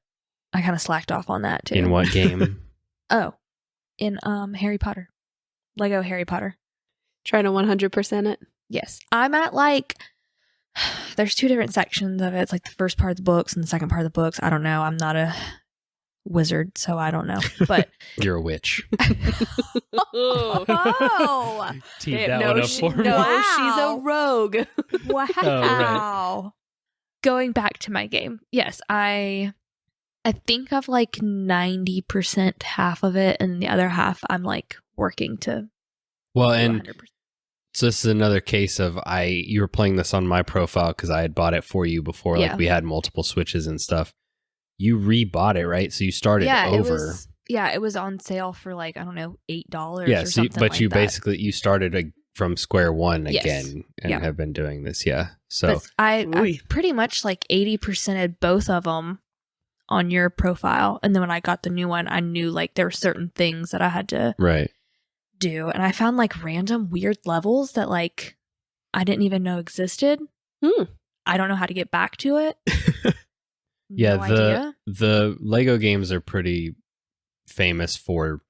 I kind of slacked off on that too. In what game? Oh, in Harry Potter. Lego Harry Potter. Trying to 100% it. Yes. I'm at like, there's 2 different sections of it. It's like the first part of the books and the second part of the books. I don't know. I'm not a wizard, so I don't know. But You're a witch. oh, Teed that one up for me. No, Wow. she's a rogue. wow. Oh, Going back to my game. Yes, I think of like 90% half of it, and the other half I'm like working to Well, do and 100%. so this is another case of you were playing this on my profile because I had bought it for you before. Yeah. Like we had multiple Switches and stuff. You rebought it, right? So you started over. It was on sale for like, I don't know, $8 Yeah, or so something but like you that. basically you started from square one Yes. again and Yeah. have been doing this. Yeah. So But I Ooh. pretty much like 80%ed both of them on your profile. And then when I got the new one, I knew like there were certain things that I had to right. do. And I found like random weird levels that like I didn't even know existed. I don't know how to get back to it. Yeah, No idea. the Lego games are pretty famous for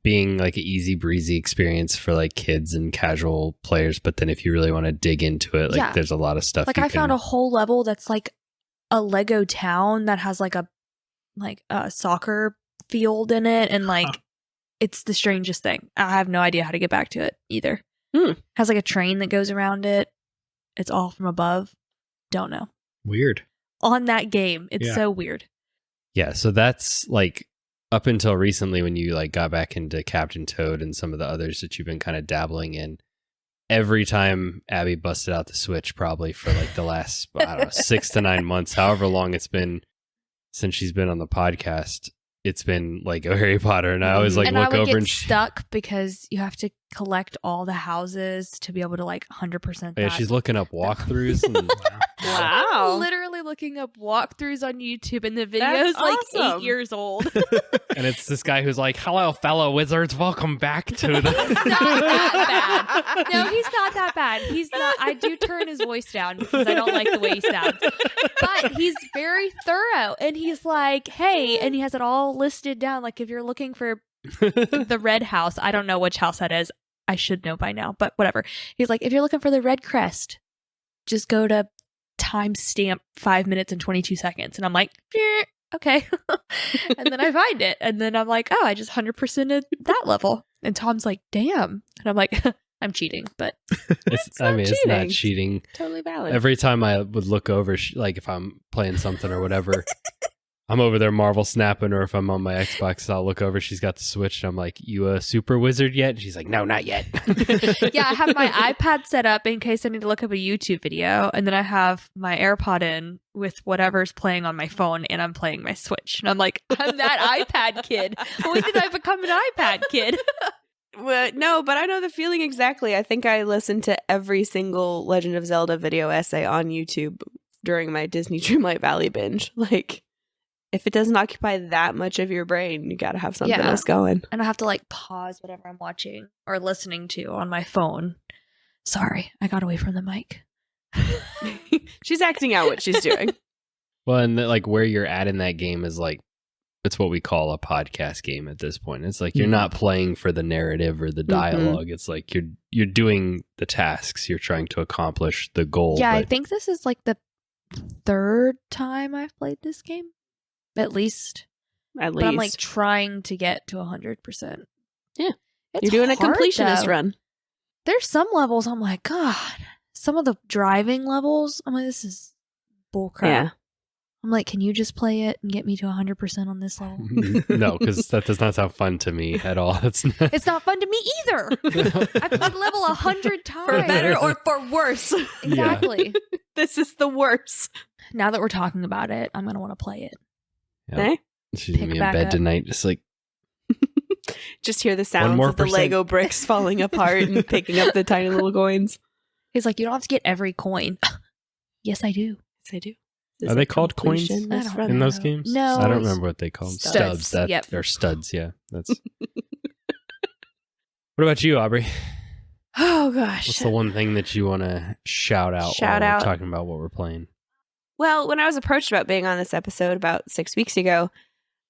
being like an easy breezy experience for like kids and casual players, but then if you really want to dig into it, like Yeah. there's a lot of stuff. Like you I found can- a whole level that's like a Lego town that has like a soccer field in it, and like it's the strangest thing. I have no idea how to get back to it either. Has like a train that goes around it. It's all from above. Don't know. Weird. On that game, it's Yeah. so weird. Yeah, so that's like up until recently when you like got back into Captain Toad and some of the others that you've been kind of dabbling in. Every time Abby busted out the Switch, probably for like the last, I don't know, 6 to 9 months, however long it's been since she's been on the podcast, it's been like Harry Potter. And I always like and look I would over get and stuck because you have to collect all the houses to be able to like 100% yeah, that. she's looking up walkthroughs. And, Wow. Literally looking up walkthroughs on YouTube, and the That's video's like awesome. 8 years old. and it's this guy who's like, "Hello, fellow wizards, welcome back to the." Not that bad. No, he's not that bad. He's not. I do turn his voice down because I don't like the way he sounds. But he's very thorough, and he's like, "Hey," and he has it all listed down. Like if you're looking for the red house, I don't know which house that is. I should know by now, but whatever. He's like, if you're looking for the red crest, just go to timestamp 5 minutes and 22 seconds. And I'm like, okay. And then I find it. And then I'm like, oh, I just 100%ed that level. And Tom's like, damn. And I'm like, I'm cheating, but It's not cheating. Totally valid. Every time I would look over, like if I'm playing something or whatever, I'm over there Marvel snapping, or if I'm on my Xbox, I'll look over. She's got the Switch, and I'm like, "You a super wizard yet?" And she's like, "No, not yet." yeah, I have my iPad set up in case I need to look up a YouTube video, and then I have my AirPod in with whatever's playing on my phone, and I'm playing my Switch. And I'm like, I'm that iPad kid. When did I become an iPad kid? Well, no, but I know the feeling exactly. I think I listened to every single Legend of Zelda video essay on YouTube during my Disney Dreamlight Valley binge. Like, if it doesn't occupy that much of your brain, you got to have something else going. And I have to like pause whatever I'm watching or listening to on my phone. Sorry, I got away from the mic. She's acting out what she's doing. Well, and like where you're at in that game is like, it's what we call a podcast game at this point. It's like you're not playing for the narrative or the dialogue. It's like you're doing the tasks. You're trying to accomplish the goal. Yeah, I think this is like the third time I've played this game. At least. But I'm like trying to get to 100%. Yeah. It's You're doing a hard, completionist though. run. There's some levels I'm like, God. Some of the driving levels, I'm like, this is bullcrap. Yeah. I'm like, can you just play it and get me to 100% on this level? No, because that does not sound fun to me at all. It's not fun to me either. I've played level 100 times. For better or for worse. Exactly. Yeah. This is the worst. Now that we're talking about it, I'm going to want to play it. Yeah. She's going to be in bed tonight, just like... Just hear the sounds of the Lego bricks falling apart and picking up the tiny little coins. He's like, you don't have to get every coin. Yes, I do. Yes, I do. Are they called coins in those games? No. I don't remember what they call them. Studs. Or studs, yeah. That's. What about you, Aubrey? Oh, gosh. What's the one thing that you want to shout out while we're talking about what we're playing? Well, when I was approached about being on this episode about 6 weeks ago,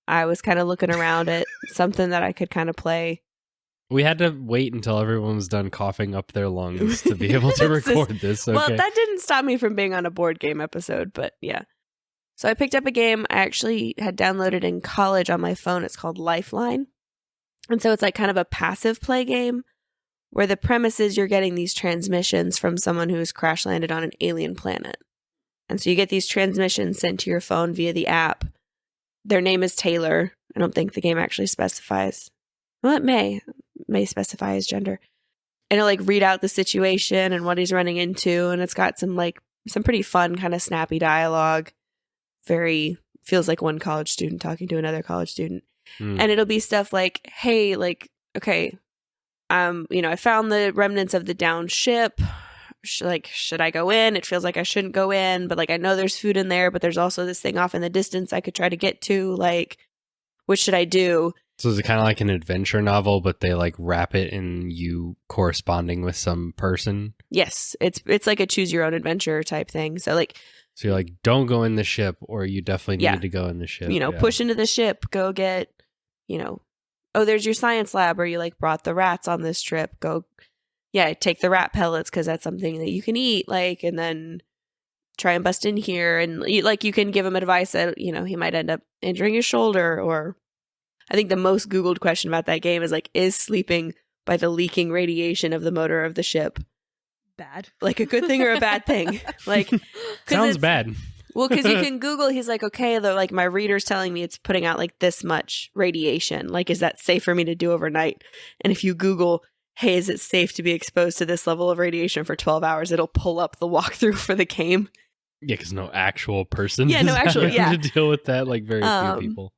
I was kind of looking around at something that I could kind of play. We had to wait until everyone was done coughing up their lungs to be able to record this. Okay. Well, that didn't stop me from being on a board game episode, but yeah. So I picked up a game I actually had downloaded in college on my phone. It's called Lifeline. And so it's like kind of a passive play game where the premise is you're getting these transmissions from someone who's crash landed on an alien planet. And so you get these transmissions sent to your phone via the app. Their name is Taylor. I don't think the game actually specifies. Well, it may specify his gender. And it'll like read out the situation and what he's running into. And it's got some pretty fun kind of snappy dialogue. Very feels like one college student talking to another college student. And it'll be stuff like, hey, like, okay, I found the remnants of the downed ship. Should I go in? It feels like I shouldn't go in, but like I know there's food in there, but there's also this thing off in the distance I could try to get to. Like, what should I do? So is it kind of like an adventure novel, but they like wrap it in you corresponding with some person? Yes, it's like a choose your own adventure type thing. So you're like, don't go in the ship, or you definitely need to go in the ship. Push into the ship, go get, oh, there's your science lab, or you like brought the rats on this trip. Go, take the rat pellets because that's something that you can eat. Like, and then try and bust in here, and you can give him advice that he might end up injuring his shoulder. Or I think the most Googled question about that game is like, is sleeping by the leaking radiation of the motor of the ship bad? Like a good thing or a bad thing? Like, sounds bad. Well, because you can Google, he's like, okay, though, like my reader's telling me it's putting out like this much radiation. Like, is that safe for me to do overnight? And if you Google, hey, is it safe to be exposed to this level of radiation for 12 hours? It'll pull up the walkthrough for the game. Yeah, because no actual person to deal with that, like very few people.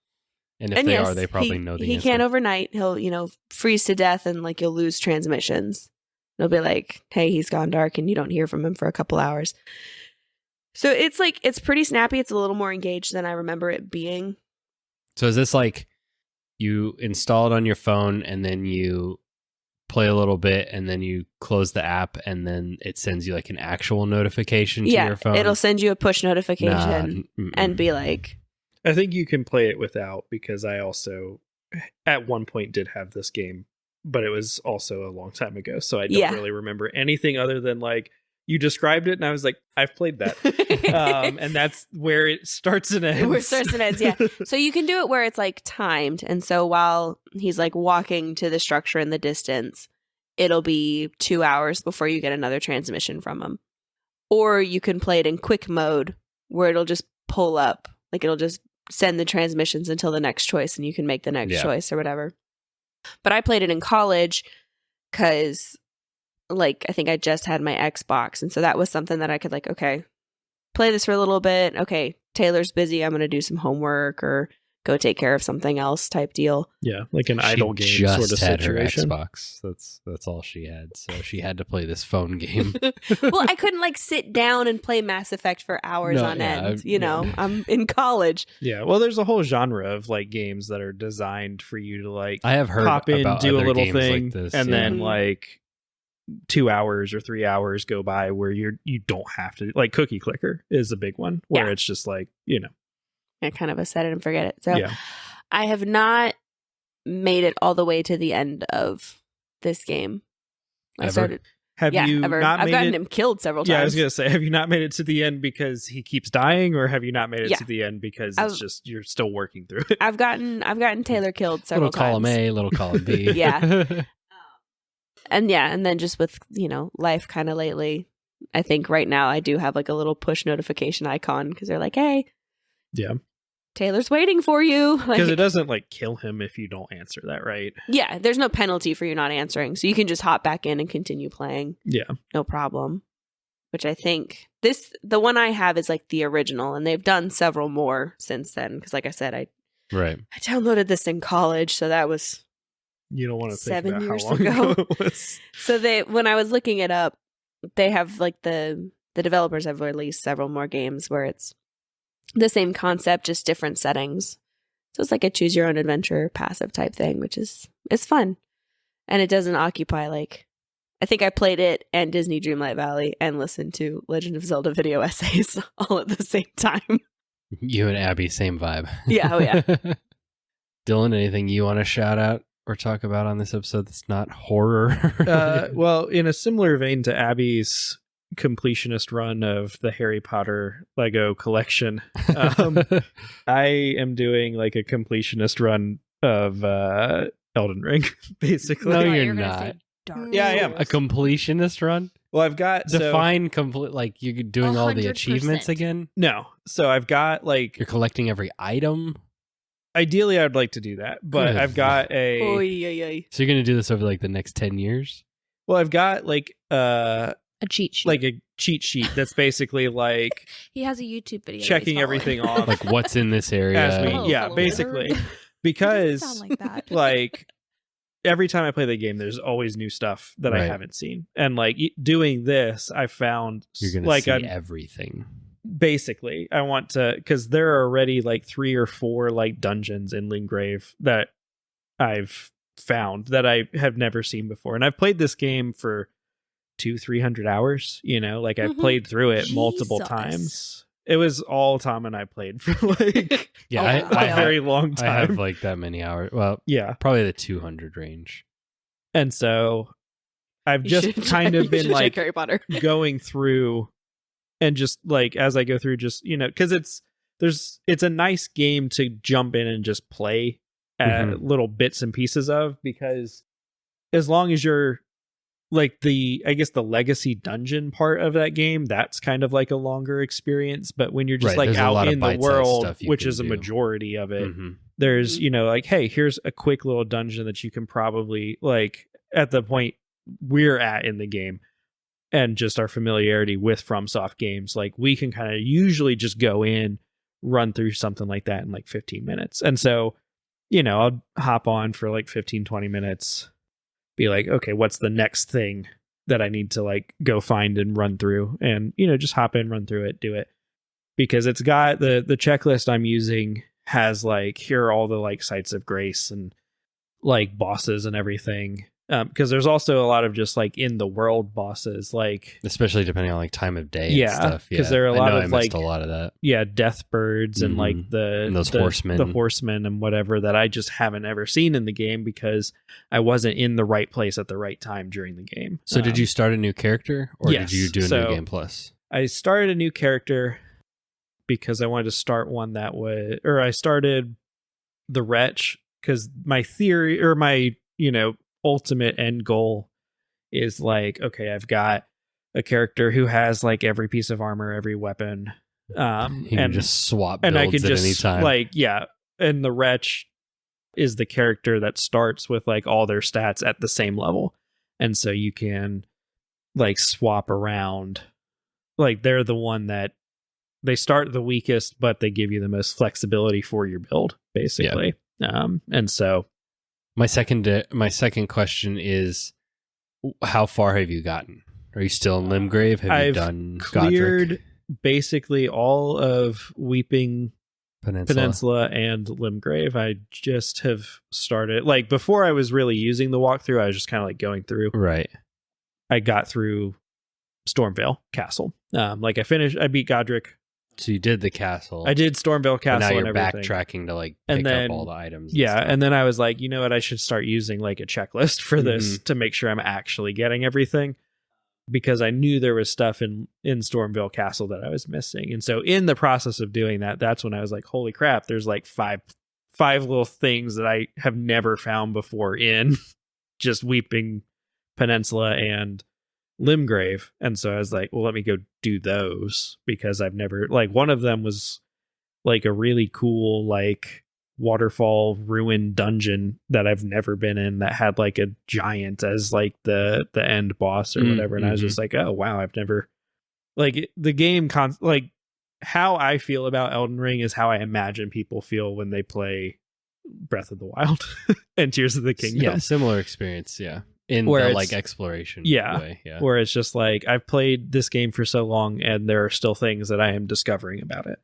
And if they are, they probably know the answer. He can't overnight. He'll, freeze to death and like you'll lose transmissions. It'll be like, hey, he's gone dark and you don't hear from him for a couple hours. So it's pretty snappy. It's a little more engaged than I remember it being. So is this like you install it on your phone and then you play a little bit and then you close the app and then it sends you like an actual notification to your phone? It'll send you a push notification and be like... I think you can play it without, because I also at one point did have this game, but it was also a long time ago. So I don't really remember anything other than like you described it and I was like, I've played that. And that's where it starts and ends. Where it starts and ends, yeah. So you can do it where it's like timed. And so while he's like walking to the structure in the distance, it'll be 2 hours before you get another transmission from them. Or you can play it in quick mode where it'll just pull up, like it'll just send the transmissions until the next choice and you can make the next choice or whatever. But I played it in college because, like, I think I just had my Xbox. And so that was something that I could, like, okay, play this for a little bit. Okay, Taylor's busy. I'm going to do some homework or go take care of something else type deal. Yeah, like an idle game just sort of had situation. Her Xbox. That's all she had. So she had to play this phone game. Well, I couldn't like sit down and play Mass Effect for hours on end. You know, I'm in college. Yeah, well, there's a whole genre of like games that are designed for you to like I have heard hop in, about do a other little games thing, like this, and then like 2 hours or 3 hours go by where you don't have to. Like Cookie Clicker is a big one where it's just like, you know, kind of a set it and forget it. So I have not made it all the way to the end of this game. Have you ever. not I've made gotten it? him killed several times. Yeah, I was gonna say, have you not made it to the end because he keeps dying, or have you not made it to the end because it's just you're still working through it? I've gotten Taylor killed several times. Little column A, little column B. Yeah. And then just with, you know, life kind of lately, I think right now I do have like a little push notification icon because they're like, hey, Taylor's waiting for you. Because it doesn't like kill him if you don't answer that, right? Yeah, there's no penalty for you not answering. So you can just hop back in and continue playing. Yeah. No problem. Which I think the one I have is like the original, and they've done several more since then. Because like I said, I downloaded this in college, so that was you don't want to think 7 about years how long ago. it was. So when I was looking it up, they have like the developers have released several more games where it's the same concept, just different settings. So it's like a choose your own adventure passive type thing, which is fun. And it doesn't occupy like, I think I played it and Disney Dreamlight Valley and listened to Legend of Zelda video essays all at the same time. You and Abby, same vibe. Yeah, oh yeah. Dylan, anything you want to shout out or talk about on this episode that's not horror? Well, in a similar vein to Abby's completionist run of the Harry Potter Lego collection, I am doing like a completionist run of Elden Ring, basically. No, you're not. Yeah, I am. A completionist run? Well, I've got define complete, like you're doing 100%. All the achievements again? No. So I've got like you're collecting every item. Ideally, I'd like to do that, but I've got a. So you're going to do this over like the next 10 years? Well, I've got like a cheat sheet. Like a cheat sheet that's basically like he has a YouTube video checking everything off. Like what's in this area? Basically. Because sound like that. Like every time I play the game, there's always new stuff that I haven't seen. And like doing this, I found you're going to like see everything. Basically, I want to, because there are already like 3 or 4 like dungeons in Lingrave that I've found that I have never seen before. And I've played this game for 200-300 hours, you know, like I've played through it multiple times. It was all Tom and I played for like a very long time. I have like that many hours. Well, yeah, probably the 200 range. And so I've just kind of been like Harry Potter. going through and just like as I go through, just, you know, because it's a nice game to jump in and just play little bits and pieces of, because as long as you're like the legacy dungeon part of that game, that's kind of like a longer experience. But when you're just like out in the world, which is a majority of it, there's, you know, like, hey, here's a quick little dungeon that you can probably like at the point we're at in the game and just our familiarity with FromSoft games. Like we can kind of usually just go in, run through something like that in like 15 minutes. And so, you know, I'll hop on for like 15-20 minutes, be like, okay, what's the next thing that I need to like go find and run through, and, you know, just hop in, run through it, do it, because it's got the checklist I'm using has like, here are all the like sites of grace and like bosses and everything. Because there's also a lot of just like in the world bosses, like especially depending on like time of day and stuff. Because there are a lot of like a lot of that. Yeah, death birds and like and those horsemen. The horsemen and whatever that I just haven't ever seen in the game because I wasn't in the right place at the right time during the game. So did you start a new character, or did you do a new game plus? I started a new character because I wanted to start one that was, or I started the Wretch because my theory, or my, you know, ultimate end goal is like, okay, I've got a character who has like every piece of armor, every weapon. You can just swap builds and I can at any just time. like, yeah. And the Wretch is the character that starts with like all their stats at the same level. And so you can like swap around. Like they're the one that they start the weakest, but they give you the most flexibility for your build, basically. And so my second question is, how far have you gotten? Are you still in Limgrave? Have I've you done cleared Godric? basically all of Weeping Peninsula? and Limgrave. I just have started, like, before I was really using the walkthrough, I was just kind of like going through. Right. I got through Stormvale Castle. I beat Godric. So you did the castle. I did Stormvale but Castle. now you're and everything. backtracking to like And pick then- up all the items. Yeah, stuff. and then I was like, you know what? I should start using like a checklist for this to make sure I'm actually getting everything, because I knew there was stuff in Stormvale Castle that I was missing. And so in the process of doing that, that's when I was like, holy crap, there's like five little things that I have never found before in just Weeping Peninsula and Limgrave. And so I was like, well, let me go do those, because I've never, like, one of them was like a really cool like waterfall ruin dungeon that I've never been in, that had like a giant as like the end boss or whatever. And I was just like, oh wow, I've never, like, the game like how I feel about Elden Ring is how I imagine people feel when they play Breath of the Wild and Tears of the Kingdom. Yeah, similar experience. Yeah, in Where the it's- like exploration. Yeah. way. Yeah. Where it's just like, I've played this game for so long and there are still things that I am discovering about it.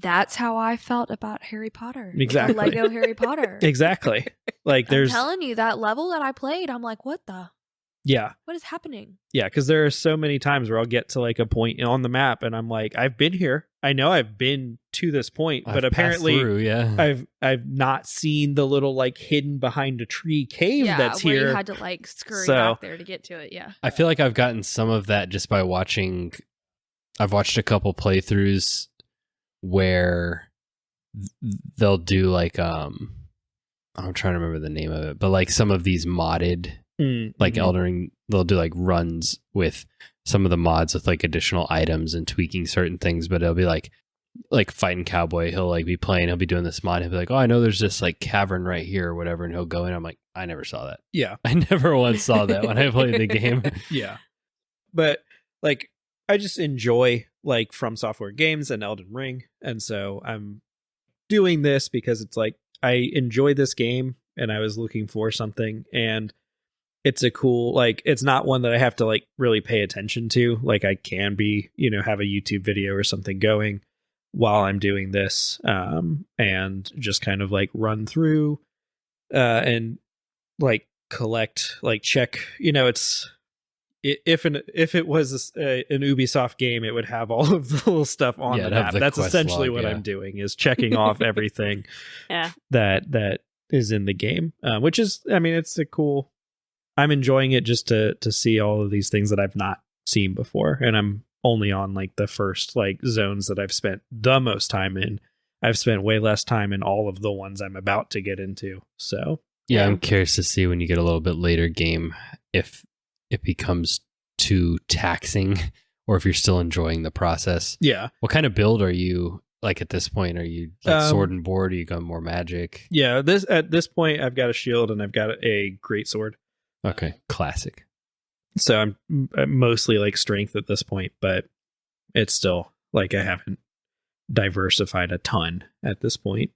That's how I felt about Harry Potter. Exactly. The Lego Harry Potter. Exactly. Like I'm there's, telling you, that level that I played, I'm like, what is happening? Yeah, because there are so many times where I'll get to like a point on the map and I'm like, I've been here. I know I've been to this point, but I've passed apparently through, yeah. I've not seen the little like hidden behind a tree cave that's where here. you had to like scurry So- back there to get to it. Yeah. I feel like I've gotten some of that just by watching. I've watched a couple playthroughs where they'll do like I'm trying to remember the name of it, but like some of these modded like Elden Ring, they'll do like runs with some of the mods with like additional items and tweaking certain things. But it'll be like Fighting Cowboy, he'll like be playing, he'll be doing this mod, he'll be like, oh, I know there's this like cavern right here or whatever, and he'll go in. I'm like, I never saw that. Yeah. I never once saw that when I played the game. Yeah. But like, I just enjoy like From Software games and Elden Ring. And so I'm doing this because it's like, I enjoy this game and I was looking for something, and it's a cool, like, it's not one that I have to like really pay attention to. Like I can be, have a YouTube video or something going while I'm doing this, and just kind of like run through, and like collect, like check, it's, if it was an Ubisoft game, it would have all of the little stuff on the map. That's essentially what I'm doing, is checking off everything that is in the game, which is, I mean, it's a cool, I'm enjoying it just to see all of these things that I've not seen before. And I'm only on like the first like zones that I've spent the most time in. I've spent way less time in all of the ones I'm about to get into. So yeah, I'm curious to see when you get a little bit later game if it becomes too taxing or if you're still enjoying the process. Yeah. What kind of build are you like at this point? Are you like sword and board? Are you going more magic? Yeah, at this point I've got a shield and I've got a greatsword. Okay, classic. So I'm mostly like strength at this point, but it's still like I haven't diversified a ton at this point.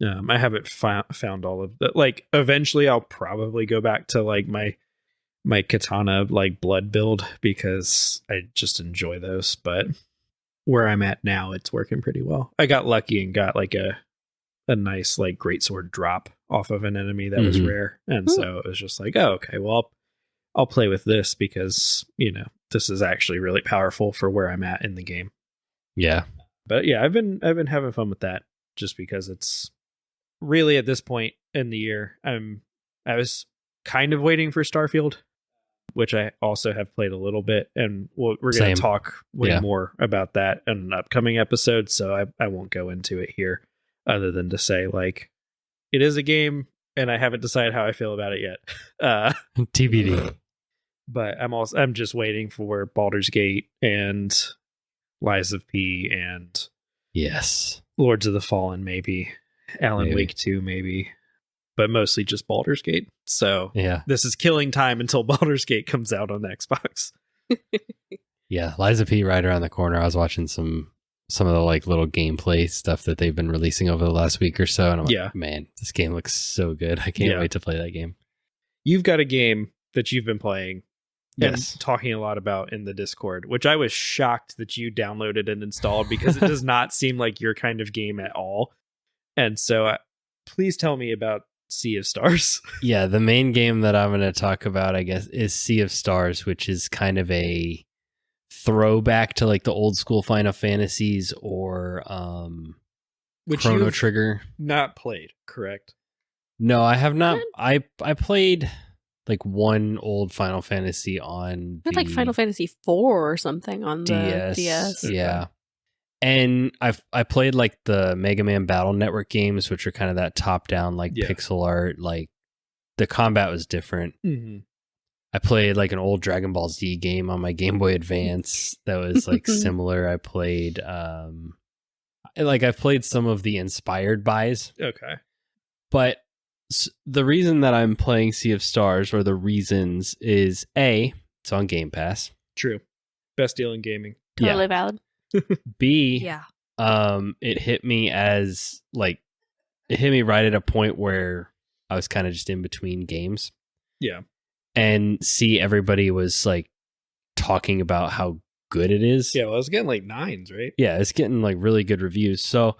I haven't found all of that. Like eventually I'll probably go back to like my katana like blood build, because I just enjoy those. But where I'm at now, it's working pretty well. I got lucky and got like a nice like greatsword drop off of an enemy that was rare, and so it was just like, oh, okay, well I'll play with this because this is actually really powerful for where I'm at in the game. Yeah, but yeah, I've been having fun with that, just because it's really at this point in the year. I was kind of waiting for Starfield, which I also have played a little bit, and we're going to talk way more about that in an upcoming episode, so I won't go into it here, other than to say like it is a game and I haven't decided how I feel about it yet. TBD. But I'm just waiting for Baldur's Gate and Lies of P and Yes. Lords of the Fallen, maybe. Alan Wake 2, maybe. But mostly just Baldur's Gate. So Yeah. this is killing time until Baldur's Gate comes out on the Xbox. Yeah. Lies of P right around the corner. I was watching some of the like little gameplay stuff that they've been releasing over the last week or so. And I'm like, man, this game looks so good. I can't wait to play that game. You've got a game that you've been playing. Yes. And talking a lot about in the Discord, which I was shocked that you downloaded and installed because it does not seem like your kind of game at all. And so please tell me about Sea of Stars. Yeah, the main game that I'm going to talk about, I guess, is Sea of Stars, which is kind of a throwback to like the old school Final Fantasies or which Chrono Trigger. Not played, correct? No, I have not. I played like one old Final Fantasy on I had like Final Fantasy 4 or something on the DS. Yeah. And I played like the Mega Man Battle Network games, which are kind of that top down like pixel art. Like the combat was different. Mm-hmm. I played like an old Dragon Ball Z game on my Game Boy Advance that was like similar. I played I've played some of the inspired bys. Okay. But the reason that I'm playing Sea of Stars, or the reasons, is A, it's on Game Pass. True. Best deal in gaming. Totally valid. B, Yeah. It hit me as like, it hit me right at a point where I was kind of just in between games. Yeah. And C, everybody was like talking about how good it is. Yeah, well, I was getting like 9s, right? Yeah, it's getting like really good reviews. So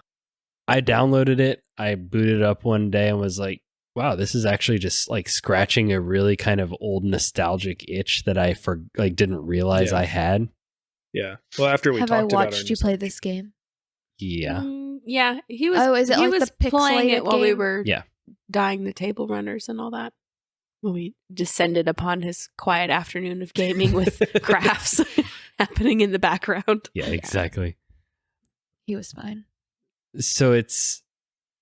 I downloaded it. I booted it up one day and was like, wow, this is actually just like scratching a really kind of old nostalgic itch that I didn't realize I had. Yeah. Well, after we have talked I about watched you play this game? Yeah. Yeah, he was. Oh, is it he like was the playing pixelated it while we game? were dying the table runners and all that. When we descended upon his quiet afternoon of gaming with crafts happening in the background. Yeah, exactly. He was fine. So it's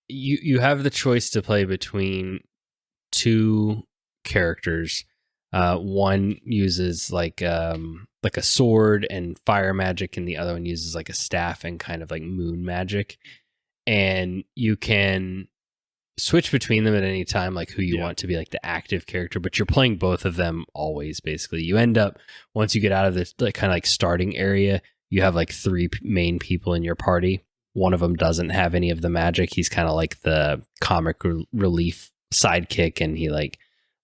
you have the choice to play between two characters. One uses like a sword and fire magic, and the other one uses like a staff and kind of like moon magic. And you can switch between them at any time, like who you want to be like the active character, but you're playing both of them always. Basically, you end up, once you get out of this like kind of like starting area, you have like three main people in your party. One of them doesn't have any of the magic. He's kind of like the comic relief sidekick, and he like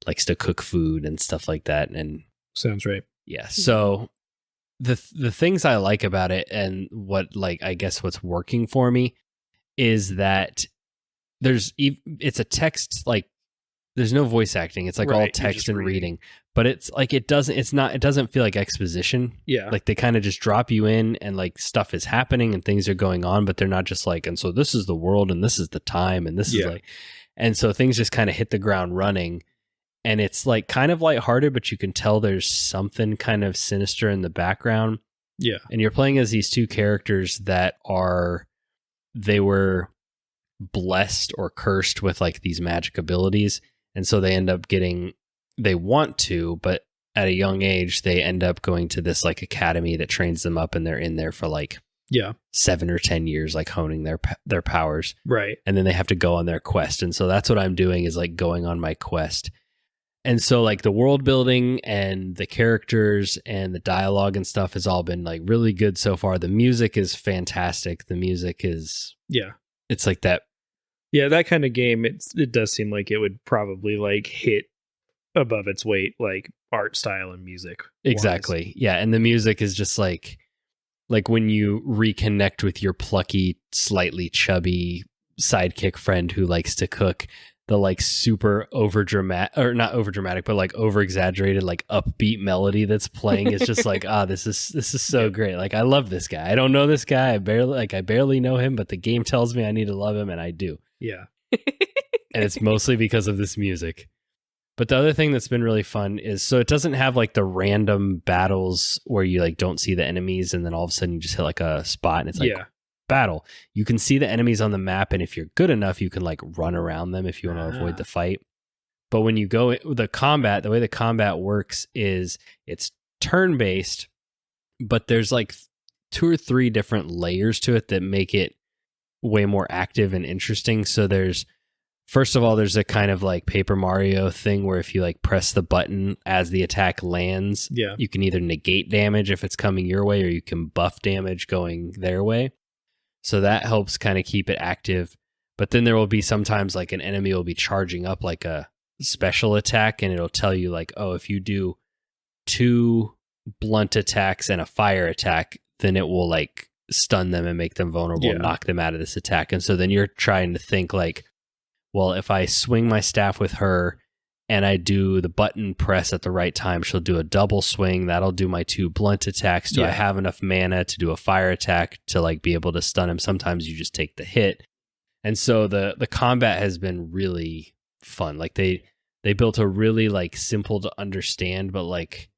likes to cook food and stuff like that. And sounds right. Yeah. So the things I like about it, and what like I guess what's working for me, is that it's a text, like there's no voice acting. It's like all text and reading, but it's like it doesn't feel like exposition. Yeah. Like they kind of just drop you in and like stuff is happening and things are going on, but they're not just like, and so this is the world and this is the time and this is like, and so things just kind of hit the ground running, and it's like kind of lighthearted, but you can tell there's something kind of sinister in the background. Yeah. And you're playing as these two characters that they were blessed or cursed with like these magic abilities, and so they end up they want to, but at a young age they end up going to this like academy that trains them up, and they're in there for like 7 or 10 years, like honing their powers, right? And then they have to go on their quest. And so that's what I'm doing, is like going on my quest. And so like the world building and the characters and the dialogue and stuff has all been like really good so far. The music is fantastic. The music is it's like that. Yeah, that kind of game, it does seem like it would probably like hit above its weight, like art style and music. Exactly. Wise. Yeah, and the music is just like when you reconnect with your plucky, slightly chubby sidekick friend who likes to cook, the like super overdramatic, or not overdramatic, but like over exaggerated, like upbeat melody that's playing is just like, this is so great. Like I love this guy. I don't know this guy. I barely know him, but the game tells me I need to love him, and I do. Yeah. And it's mostly because of this music. But the other thing that's been really fun is, so it doesn't have like the random battles where you like don't see the enemies and then all of a sudden you just hit like a spot and it's like battle. You can see the enemies on the map, and if you're good enough, you can like run around them if you want to avoid the fight. But when you go the way the combat works is it's turn-based, but there's like 2 or 3 different layers to it that make it way more active and interesting. So first of all, there's a kind of like Paper Mario thing where if you like press the button as the attack lands, you can either negate damage if it's coming your way, or you can buff damage going their way. So that helps kind of keep it active. But then there will be sometimes like an enemy will be charging up like a special attack, and it'll tell you like, oh, if you do 2 blunt attacks and a fire attack, then it will like stun them and make them vulnerable, knock them out of this attack. And so then you're trying to think like, well, if I swing my staff with her and I do the button press at the right time, she'll do a double swing. That'll do my 2 blunt attacks. Do I have enough mana to do a fire attack to like be able to stun him? Sometimes you just take the hit. And so the combat has been really fun. Like they built a really like simple to understand, but like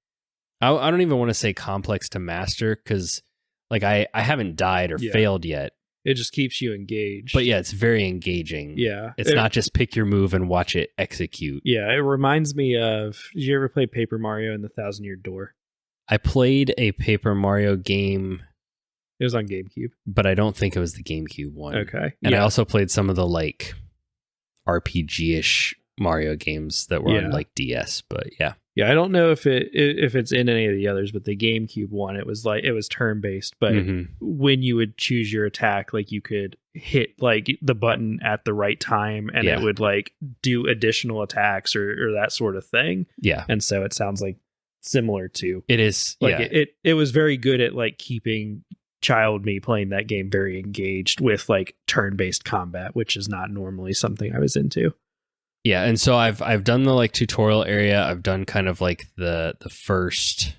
I don't even want to say complex to master, because like I haven't died or failed yet. It just keeps you engaged. But yeah, it's very engaging. Yeah. It's not just pick your move and watch it execute. Yeah, it reminds me of, did you ever play Paper Mario and the Thousand-Year Door? I played a Paper Mario game. It was on GameCube. But I don't think it was the GameCube one. Okay. And I also played some of the like RPG-ish Mario games that were on like DS, but yeah. Yeah, I don't know if it's in any of the others, but the GameCube one, it was turn-based, but when you would choose your attack, like you could hit like the button at the right time and it would like do additional attacks or that sort of thing. Yeah. And so it sounds like similar to it is like it was very good at like keeping child me playing that game very engaged with like turn-based combat, which is not normally something I was into. Yeah, and so I've done the like tutorial area. I've done kind of like the first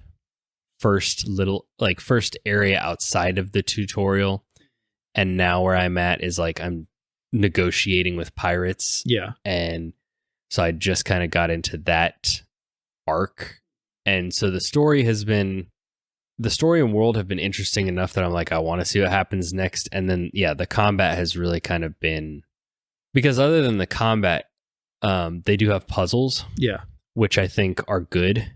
area outside of the tutorial, and now where I'm at is like I'm negotiating with pirates. Yeah, and so I just kind of got into that arc, and so the story and world have been interesting enough that I'm like, I want to see what happens next. And then the combat has really kind of been, because other than the combat, they do have puzzles, which I think are good.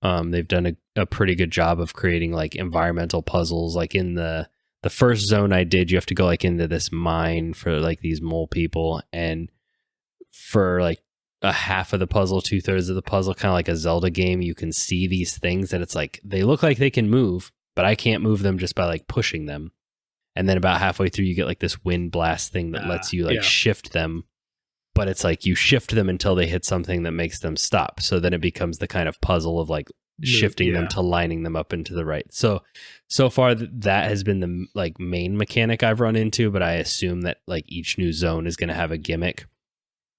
They've done a pretty good job of creating like environmental puzzles. Like in the first zone I did, you have to go like into this mine for like these mole people, and for like a half of the puzzle, 2/3 of the puzzle, kind of like a Zelda game, you can see these things that it's like they look like they can move, but I can't move them just by like pushing them. And then about halfway through, you get like this wind blast thing that lets you like shift them. But it's like you shift them until they hit something that makes them stop. So then it becomes the kind of puzzle of like shifting them to lining them up into the right. So far that has been the like main mechanic I've run into, but I assume that like each new zone is going to have a gimmick.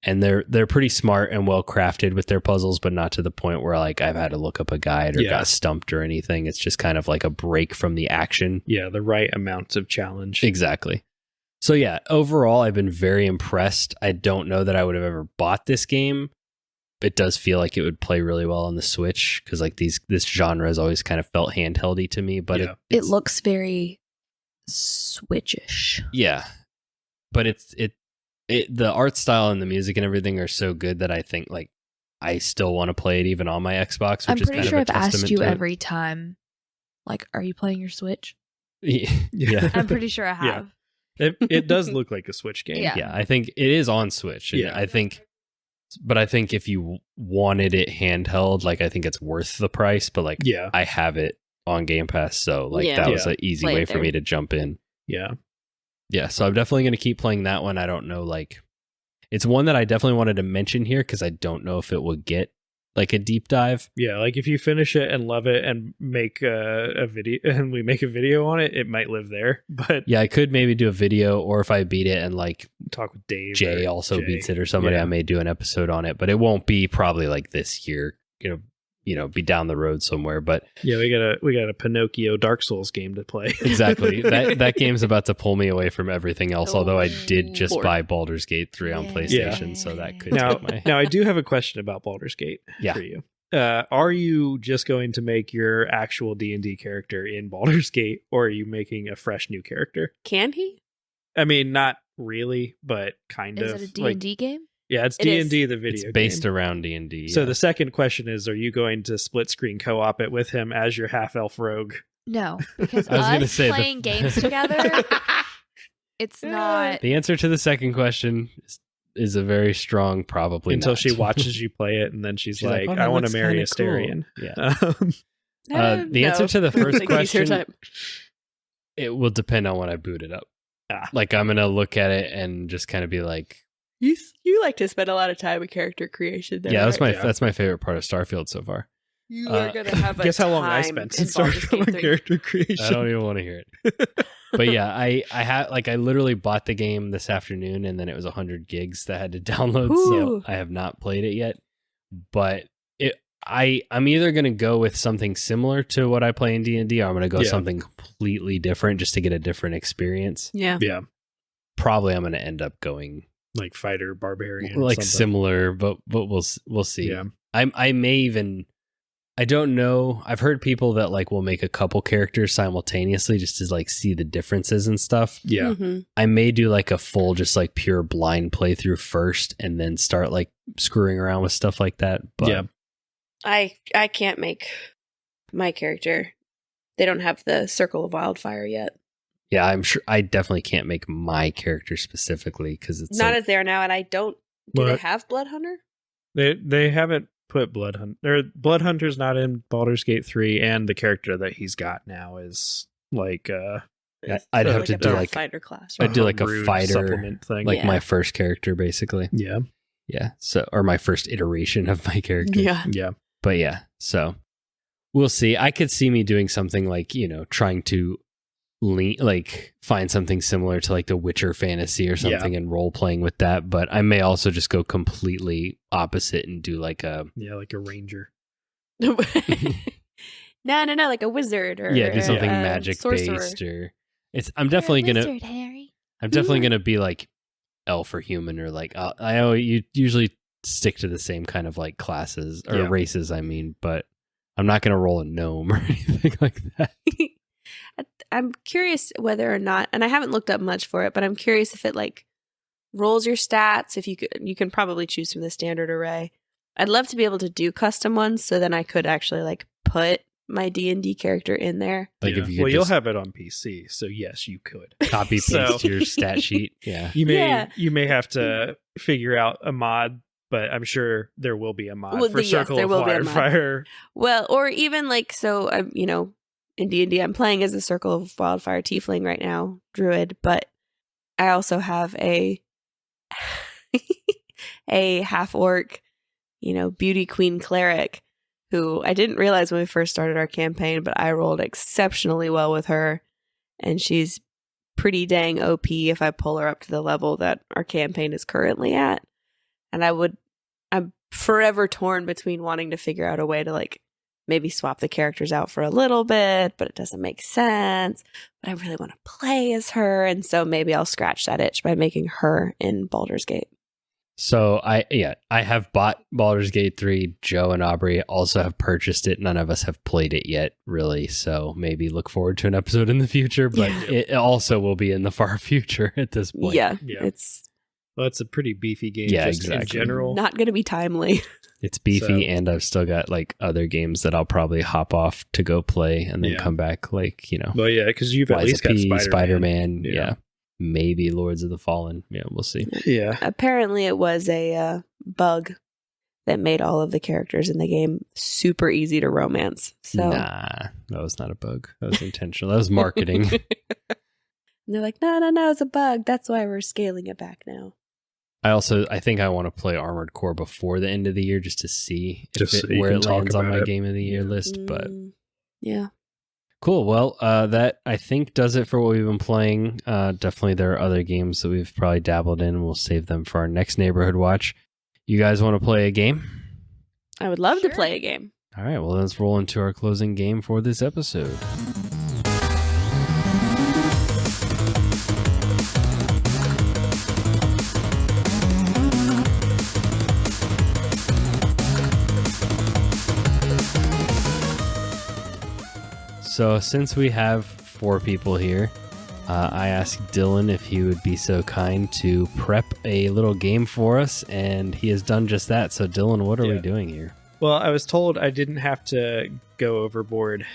And they're pretty smart and well crafted with their puzzles, but not to the point where like I've had to look up a guide or got stumped or anything. It's just kind of like a break from the action. Yeah, the right amounts of challenge. Exactly. So yeah, overall, I've been very impressed. I don't know that I would have ever bought this game. It does feel like it would play really well on the Switch, because like this genre has always kind of felt handheldy to me. But it looks very Switchish. Yeah, but the art style and the music and everything are so good that I think like I still want to play it even on my Xbox. Which I'm is pretty kind sure of a I've asked you testament to every time, like, are you playing your Switch? Yeah. I'm pretty sure I have. It does look like a Switch game. Yeah. I think it is on Switch. And I think if you wanted it handheld, like I think it's worth the price. But like, I have it on Game Pass, so like that was an easy way for me to jump in. Yeah. So I'm definitely going to keep playing that one. I don't know, like it's one that I definitely wanted to mention here because I don't know if it will get like a deep dive. Yeah, like if you finish it and love it and make a video and we make a video on it, it might live there. But yeah, I could maybe do a video, or if I beat it and like talk with Dave, Jay also beats it or somebody, I may do an episode on it, but it won't be probably like this year. Be down the road somewhere. But yeah, we got a Pinocchio Dark Souls game to play. Exactly. That game's about to pull me away from everything else. Although I did just buy Baldur's Gate 3 on PlayStation, so that could take my. Now I do have a question about Baldur's Gate for you. Are you just going to make your actual D&D character in Baldur's Gate, or are you making a fresh new character? Can he? I mean, not really, but kind of. Is it a D&D game? Yeah, it's It D&D, the video It's game. based around D&D. So the second question is, are you going to split screen co-op it with him as your half-elf rogue? No, because I was gonna us say playing games together, it's not. The answer to the second question is a very strong probably Until not. she watches you play it, and then she's like, "Oh, that I want to looks marry kinda cool." Astarion. Yeah. The answer to the first Take these your question, time. it will depend on when I boot it up. Ah. Like I'm gonna look at it and just kind of be like, You like to spend a lot of time with character creation. There, yeah, right? that's my favorite part of Starfield so far. You are gonna have a Guess how long I time spent in since Baldur's starting Gate on 3. character creation. I don't even want to hear it. But yeah, I had like I literally bought the game this afternoon, and then it was 100 gigs that I had to download. So Ooh. I have not played it yet. But I'm either gonna go with something similar to what I play in D&D, or I'm gonna go Yeah. something completely different just to get a different experience. Yeah. Yeah, Probably I'm gonna end up going like fighter, barbarian, like something. similar, but we'll see. Yeah. I may even. I don't know. I've heard people that like will make a couple characters simultaneously just to like see the differences and stuff. Yeah. Mhm. I may do like a full, just like pure blind playthrough first, and then start like screwing around with stuff like that. But Yeah. I can't make my character. They don't have the Circle of Wildfire yet. yeah, I'm sure I definitely can't make my character specifically because it's Not like, as they are now, and I don't. Do they What? have Blood Hunter? They haven't put Blood Hunter's not in Baldur's Gate 3, and the character that he's got now is like I'd have like to a do like fighter class. I'd do like a homebrew fighter, supplement thing. like Yeah. my first character basically. Yeah. Yeah. So or my first iteration of my character. Yeah. Yeah. But yeah, so we'll see. I could see me doing something like, trying to find something similar to like the Witcher fantasy or something and role playing with that. But I may also just go completely opposite and do like a Like a ranger. No, like a wizard or do something a magic sorcerer. based or I'm definitely You're a gonna wizard, Harry. I'm definitely gonna be like elf or human or like you usually stick to the same kind of like classes or Yeah. races. I mean, but I'm not gonna roll a gnome or anything like that. I'm curious whether or not, and I haven't looked up much for it, but I'm curious if it like rolls your stats. If you can probably choose from the standard array. I'd love to be able to do custom ones, so then I could actually like put my D&D character in there. Like Yeah. if you could you'll just have it on PC, so yes, you could. copy paste So- your stat sheet. Yeah. You may have to figure out a mod, but I'm sure there will be a mod Well, for yes, Circle there of will be a mod. Wildfire. Well, or even like so, in D&D, I'm playing as a Circle of Wildfire tiefling right now, druid, but I also have a half orc, beauty queen cleric who I didn't realize when we first started our campaign, but I rolled exceptionally well with her, and she's pretty dang OP if I pull her up to the level that our campaign is currently at. And I'm forever torn between wanting to figure out a way to like maybe swap the characters out for a little bit, but it doesn't make sense. But I really want to play as her, and so maybe I'll scratch that itch by making her in Baldur's Gate. So I have bought Baldur's Gate 3. Joe and Aubrey also have purchased it. None of us have played it yet, really. So maybe look forward to an episode in the future, but it also will be in the far future at this point. Yeah, Yeah. it's Well, it's a pretty beefy game. Yeah, just exactly. In general. not going to be timely. It's beefy, So- and I've still got like other games that I'll probably hop off to go play and then Yeah. come back like, Well, yeah, because you've at Lies least of got P, Spider-Man. Spider-Man. Yeah. Yeah. Maybe Lords of the Fallen. Yeah, we'll see. Yeah. Apparently, it was a bug that made all of the characters in the game super easy to romance. So Nah, that was not a bug. That was intentional. That was marketing. And they're like, no, it's a bug. That's why we're scaling it back now. I think I want to play Armored Core before the end of the year just to see Just so you where can it talk lands on about my it. Game of the Year list. But Yeah. cool. Well, that I think does it for what we've been playing. Definitely there are other games that we've probably dabbled in. We'll save them for our next neighborhood watch. You guys want to play a game? I would love Sure. to play a game. All right. Well, let's roll into our closing game for this episode. So since we have 4 people here, I asked Dylan if he would be so kind to prep a little game for us, and he has done just that. So, Dylan, what are we doing here? Well, I was told I didn't have to go overboard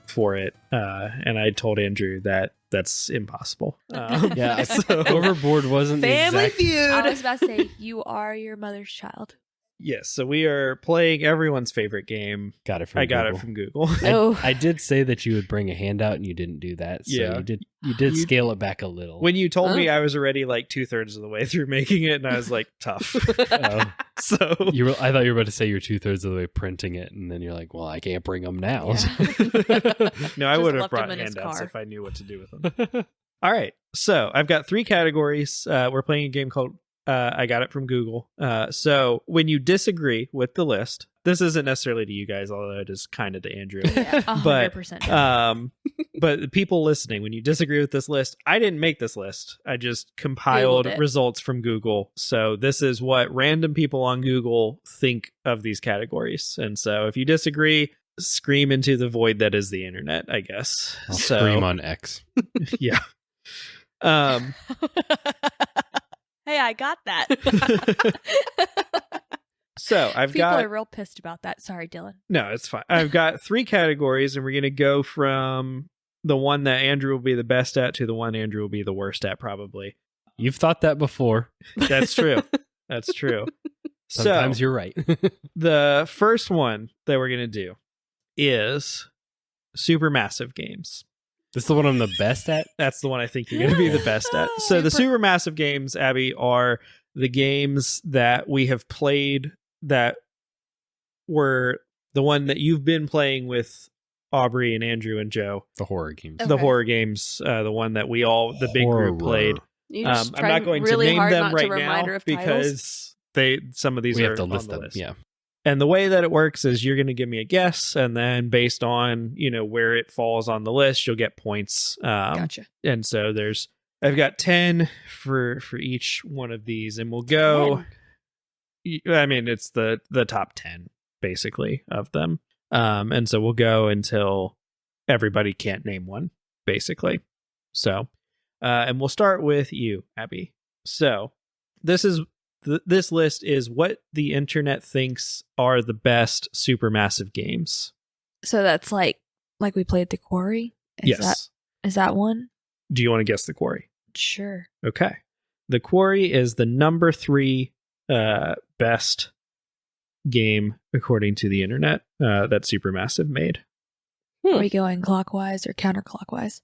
for it, and I told Andrew that that's impossible. Yeah, so, overboard wasn't Family the exact... Feud. I was about to say, you are your mother's child. yes, so we are playing everyone's favorite game. Got it from I got Google. it from Google. Oh. I did say that you would bring a handout, and you didn't do that. So Yeah. you did scale it back a little. When you told me, I was already like 2/3 of the way through making it, and I was like, tough. So I thought you were about to say you're 2/3 of the way printing it, and then you're like, well, I can't bring them now. no, I Just would have left brought him in his handouts car. if I knew what to do with them. All right, so I've got 3 categories. We're playing a game called I got it from Google. So when you disagree with the list, this isn't necessarily to you guys, although it is kind of to Andrew. Yeah, 100%. But the people listening, when you disagree with this list, I didn't make this list. I just compiled Googled it. results from Google. So this is what random people on Google think of these categories. And so if you disagree, scream into the void that is the internet, I guess. I'll So, scream on X. yeah. Hey, I got that. So I've People got are real pissed about that. Sorry, Dylan. no, it's fine. I've got 3 categories, and we're gonna go from the one that Andrew will be the best at to the one Andrew will be the worst at, probably. You've thought that before. That's true. That's true. Sometimes so you're right. the first one that we're gonna do is supermassive games. This is the one I'm the best at? That's the one I think you're going to be the best at. So the supermassive games, Abby, are the games that we have played that were the one that you've been playing with Aubrey and Andrew and Joe. The horror games. Okay. The horror games, the one that we all, the big group played. You just I'm try not going really to name hard them not right to remind her now of titles. because some of these We are have to on list the them. list. Yeah. And the way that it works is you're going to give me a guess, and then based on, where it falls on the list, you'll get points. Gotcha. And so I've got 10 for each one of these, and we'll go. 10? I mean, it's the top 10 basically of them. And so we'll go until everybody can't name one, basically. So, and we'll start with you, Abby. So this list is what the internet thinks are the best supermassive games. So that's like we played the Quarry? Yes. Is that one? Do you want to guess the Quarry? Sure. Okay. The Quarry is the number 3 best game according to the internet that Supermassive made. Are we going clockwise or counterclockwise?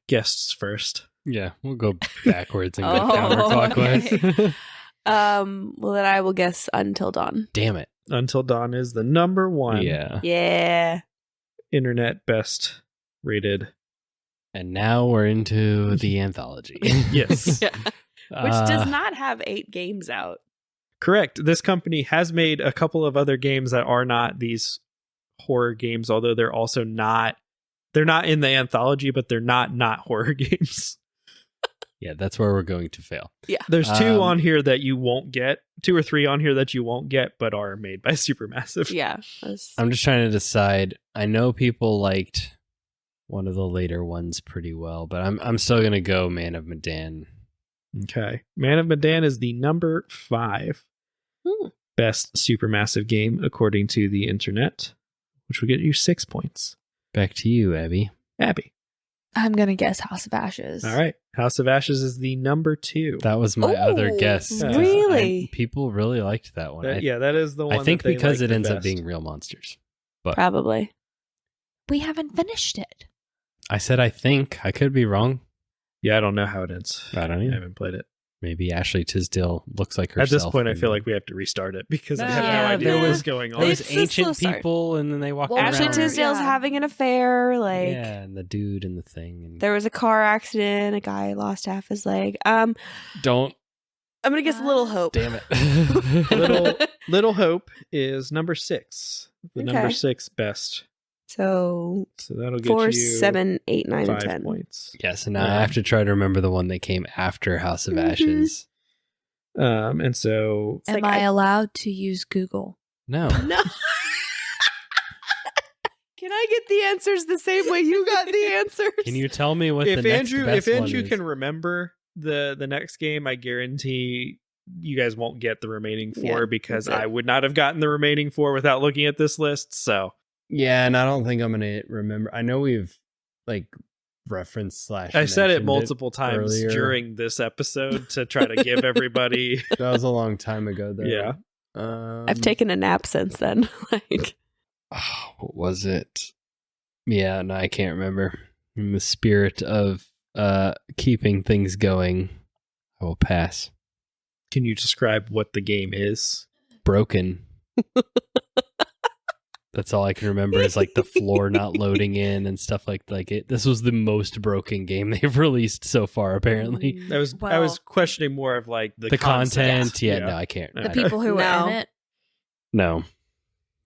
Guests first. Yeah, we'll go backwards and go Oh, counterclockwise. Well, then I will guess Until Dawn. Damn it. Until Dawn is the number 1 Yeah. Yeah. internet best rated. And now we're into the anthology. Yes. Yeah. Which does not have 8 games out. Correct. This company has made a couple of other games that are not these horror games, although they're also not. They're not in the anthology, but they're not horror games. Yeah, that's where we're going to fail. Yeah. There's 2 on here that you won't get, 2 or 3 on here that you won't get, but are made by Supermassive. Yeah. I'm just trying to decide. I know people liked one of the later ones pretty well, but I'm still gonna go Man of Medan. Okay. Man of Medan is the number 5 best Supermassive game according to the internet, which will get you 6 points. Back to you, Abby. Abby. I'm going to guess House of Ashes. All right. House of Ashes is the number 2. That was my other Ooh, guess. really? People really liked that one. That is the one. I think that they because like it the ends up best. being Real Monsters. But Probably. We haven't finished it. I said I think. I could be wrong. Yeah, I don't know how it ends. I don't I either. haven't played it. Maybe Ashley Tisdale looks like herself. At this point, I feel like we have to restart it because I have Yeah, no idea there what was- is going on. There was It's a slow ancient start. people, and then they walked Well, around. Ashley Tisdale's Yeah. having an affair. Like, Yeah, and the dude and the thing. And there was a car accident. A guy lost half his leg. don't. I'm going to guess Little Hope. Damn it. Little Hope is number 6. The number Okay. 6 best. So So that'll get 4, you 7, 8, 9, 5 and 10. points. Yeah, so now I have to try to remember the one that came after House of Ashes. And so Am like I I- allowed to use Google? No. No. Can I get the answers the same way you got the answers? Can you tell me what if the next Andrew best if Andrew one can is? remember the next game, I guarantee you guys won't get the remaining 4 Yeah, because that's it. I would not have gotten the remaining 4 without looking at this list. So Yeah, and I don't think I'm gonna remember. I know we've like referenced slash. I said it mentioned multiple times earlier. during this episode to try to give everybody. That was a long time ago, though. Yeah. I've taken a nap since then. Like, Oh, what was it? Yeah, no, I can't remember. In the spirit of keeping things going, I will pass. Can you describe what the game is? Broken. That's all I can remember is like the floor not loading in and stuff like it. This was the most broken game they've released so far, apparently. I was questioning more of like the content. concept. Yeah, no, I can't. The The I- people who were No. in it. No,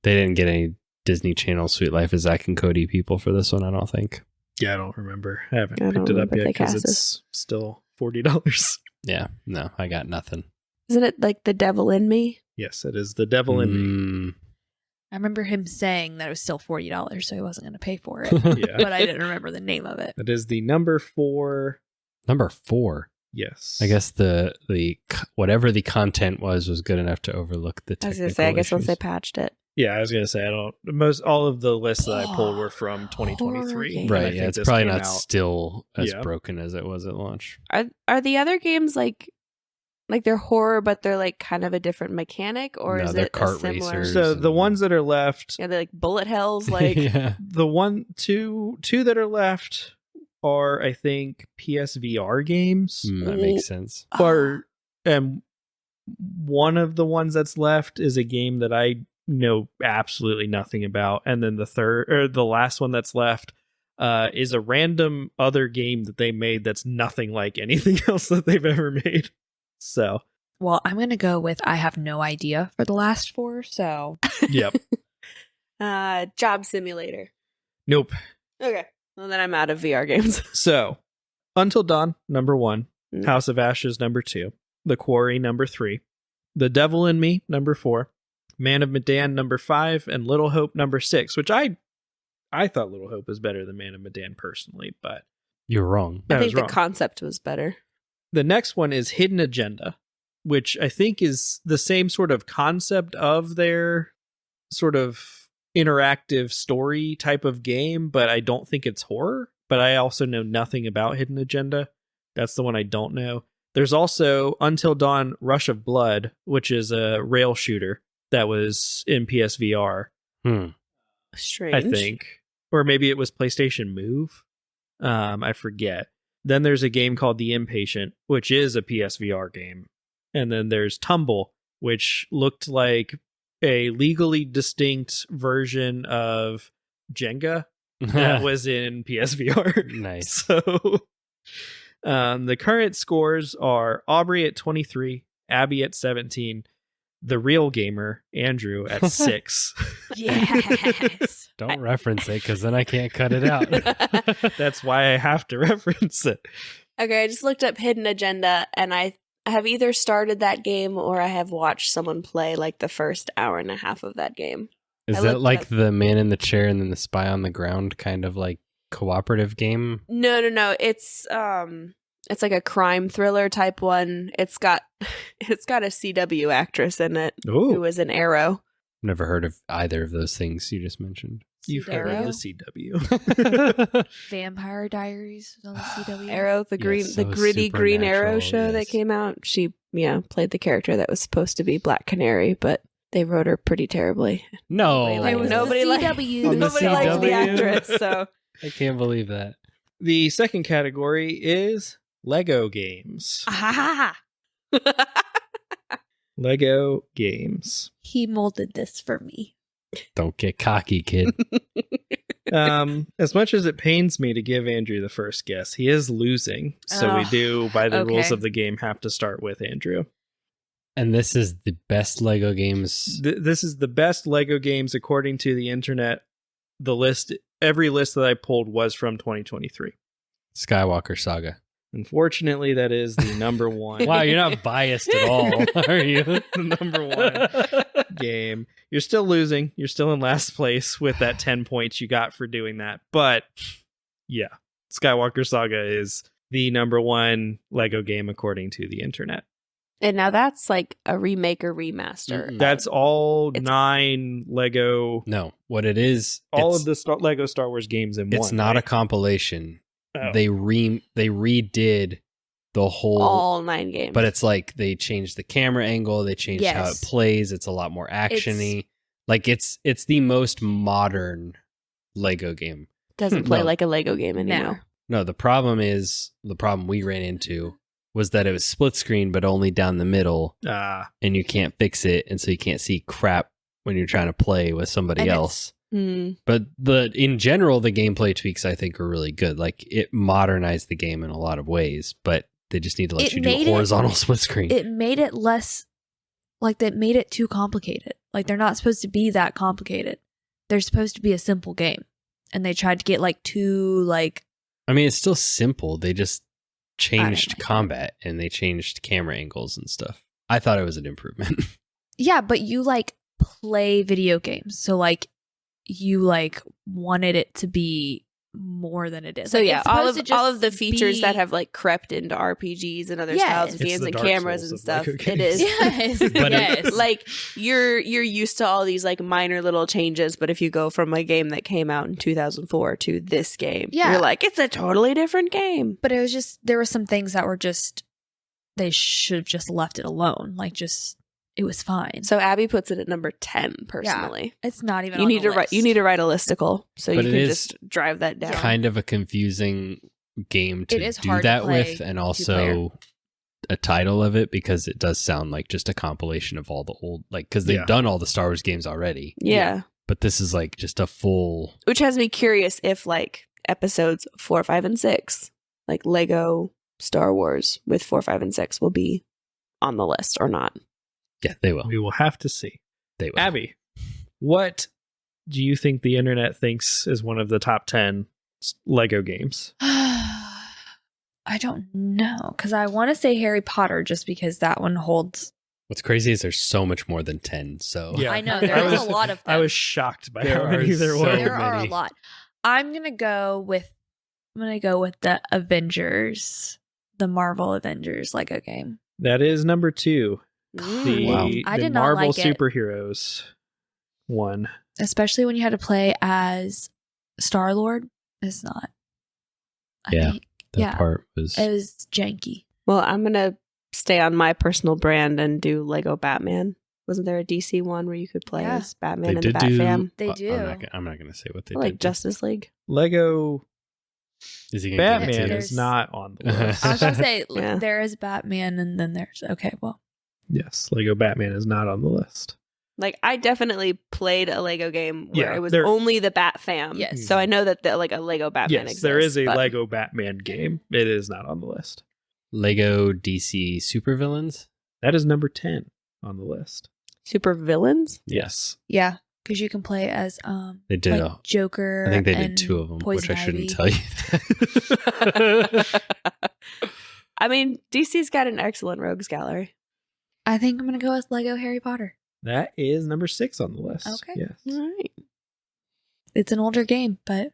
they didn't get any Disney Channel Sweet Life of Zack and Cody people for this one, I don't think. Yeah, I don't remember. I haven't I don't picked it up remember yet the because casts. it's still $40. Yeah, no, I got nothing. isn't it like The Devil in Me? Yes, it is The Devil in Me. I remember him saying that it was still $40, so he wasn't going to pay for it. Yeah. But I didn't remember the name of it. That is the number 4. Number 4. Yes. I guess the whatever the content was good enough to overlook the I was technical gonna say, I guess once issues. they patched it. Yeah, I was gonna say all of the lists that I pulled were from 2023. Horror and I Right, think yeah, it's this probably came not out- still as Yeah. broken as it was at launch. Are the other games like they're horror, but they're like kind of a different mechanic, or No, is they're it a kart similar? racers. So the and- ones that are left, Yeah, they're like bullet hells. Like, yeah. the two that are left are I think PSVR games. That makes sense. Or and one of the ones that's left is a game that I know absolutely nothing about, and then the last one that's left is a random other game that they made that's nothing like anything else that they've ever made. So Well, I'm going to go with I have no idea for the last 4, so yep. Job Simulator. Nope. Okay, well then I'm out of VR games. So Until Dawn, number 1, Mm. House of Ashes, number 2, The Quarry, number 3, The Devil in Me, number 4, Man of Medan, number 5, and Little Hope, number 6, which I thought Little Hope was better than Man of Medan personally, but You're wrong. I I was think the wrong. concept was better. The next one is Hidden Agenda, which I think is the same sort of concept of their sort of interactive story type of game, but I don't think it's horror. But I also know nothing about Hidden Agenda. That's the one I don't know. There's also Until Dawn Rush of Blood, which is a rail shooter that was in PSVR, Strange. I think. Or maybe it was PlayStation Move. I forget. Then there's a game called The Impatient, which is a PSVR game. And then there's Tumble, which looked like a legally distinct version of Jenga that was in PSVR. Nice. So the current scores are Aubrey at 23, Abby at 17, the real gamer, Andrew, at 6. yes. Don't reference it because then I can't cut it out. That's why I have to reference it. Okay, I just looked up Hidden Agenda, and I have either started that game or I have watched someone play like the first hour and a half of that game. Is I that looked like up- the man in the chair and then the spy on the ground kind of like cooperative game? No. It's like a crime thriller type one. It's got a CW actress in it who Oh, was in Arrow. Never heard of either of those things you just mentioned. you've heard Arrow? of the CW. Vampire Diaries was on the CW. Arrow, the so gritty Green Arrow show that yes. came out. She played the character that was supposed to be Black Canary, but they wrote her pretty terribly. No, It was Nobody the like- CW. On the Nobody likes the CW? actress, so I can't believe that. The second category is Lego games. Ah, Lego games. he molded this for me. Don't get cocky, kid. As much as it pains me to give Andrew the first guess, he is losing. So we Ugh, do, by the rules okay. of the game, have to start with Andrew. And this is the best Lego games. This is the best Lego games according to the internet. Every list that I pulled was from 2023. Skywalker Saga. Unfortunately, that is the number one. Wow, you're not biased at all, are you? The number one game. You're still losing. You're still in last place with that 10 points you got for doing that. But yeah, Skywalker Saga is the number one Lego game according to the internet. And now that's like a remake or remaster. Mm-mm. That's all 9 Lego. No, what it is, All it's, of the Lego Star Wars games in one. it's not a right? compilation. Oh. They redid the whole, All 9 games. but it's like they changed the camera angle, they changed how it Yes. plays. It's a lot more actiony. Like it's the most modern Lego game. doesn't play No. like a Lego game anymore. No, the problem we ran into was that it was split screen, but only down the middle, and you can't fix it, and so you can't see crap when you're trying to play with somebody And else. Mm. But in general, the gameplay tweaks I think are really good. Like it modernized the game in a lot of ways, but they just need to let It you do made a it- horizontal split screen. It made it less, like, that made it too complicated. Like, they're not supposed to be that complicated. They're supposed to be a simple game. And they tried to get, like, too, like... I mean, it's still simple. They just changed like it. combat and they changed camera angles and stuff. I thought it was an improvement. Yeah, but you, like, play video games. So, like, you, like, wanted it to be more than it is. So Like, yeah, it's all supposed of to all of the just features be- that have like crept into RPGs and other Yes. styles of It's games the and Dark cameras Souls and of stuff. Lego It games. is. Yes, But yes. Like you're used to all these like minor little changes, but if you go from a game that came out in 2004 to this game, Yeah. you're like, it's a totally different game. But it was just, there were some things that were just, they should have just left it alone. Like, just, it was fine. So Abby puts it at number 10 personally. It's not even You on need the to write. You list. need to write a listicle so But you it can is just drive that down. Kind of a confusing game to It is do hard to that play with, and two-player. also a title of it because it does sound like just a compilation of all the old, like, because they've Yeah. done all the Star Wars games already. Yeah. But this is like just a full. Which has me curious if like episodes 4, 5, and 6, like Lego Star Wars with 4, 5, and 6 will be on the list or not. Yeah, they will. We will have to see. They will. Abby, what do you think the internet thinks is one of the top 10 Lego games? I don't know, because I want to say Harry Potter just because that one holds. What's crazy is there's so much more than 10. So Yeah. I know I there is was- a lot of them. I was shocked by There how many are there so were. There are a many. lot. I'm gonna go with the Avengers, the Marvel Avengers Lego game. That is number 2. The, Wow. I the did not Marvel like it. Superheroes one. Especially when you had to play as Star-Lord. It's not. Yeah. think that yeah. part was. it was janky. Well, I'm going to stay on my personal brand and do Lego Batman. Wasn't there a DC one where you could play Yeah. as Batman They and the did Bat do. Fam? They do. I'm not going to say what they Like did. Justice League. Lego Is he gonna give it to Batman you? is not on the list. I was gonna say Yeah. there is Batman, and then there's well. Yes, Lego Batman is not on the list. Like I definitely played a Lego game where Yeah, it was there- only the Bat Fam. Yes. So I know that like a Lego Batman Yes, exists. there is a but- Lego Batman game. It is not on the list. Lego DC supervillains. That is number 10 on the list. Super villains. Yes. Yeah, because you can play as They did. like Joker. I think they and did 2 of them, Poison which I shouldn't Ivy. tell you. I mean, DC's got an excellent rogues gallery. I think I'm gonna go with Lego Harry Potter. That is number 6 on the list. Okay. Yes. All right. It's an older game, but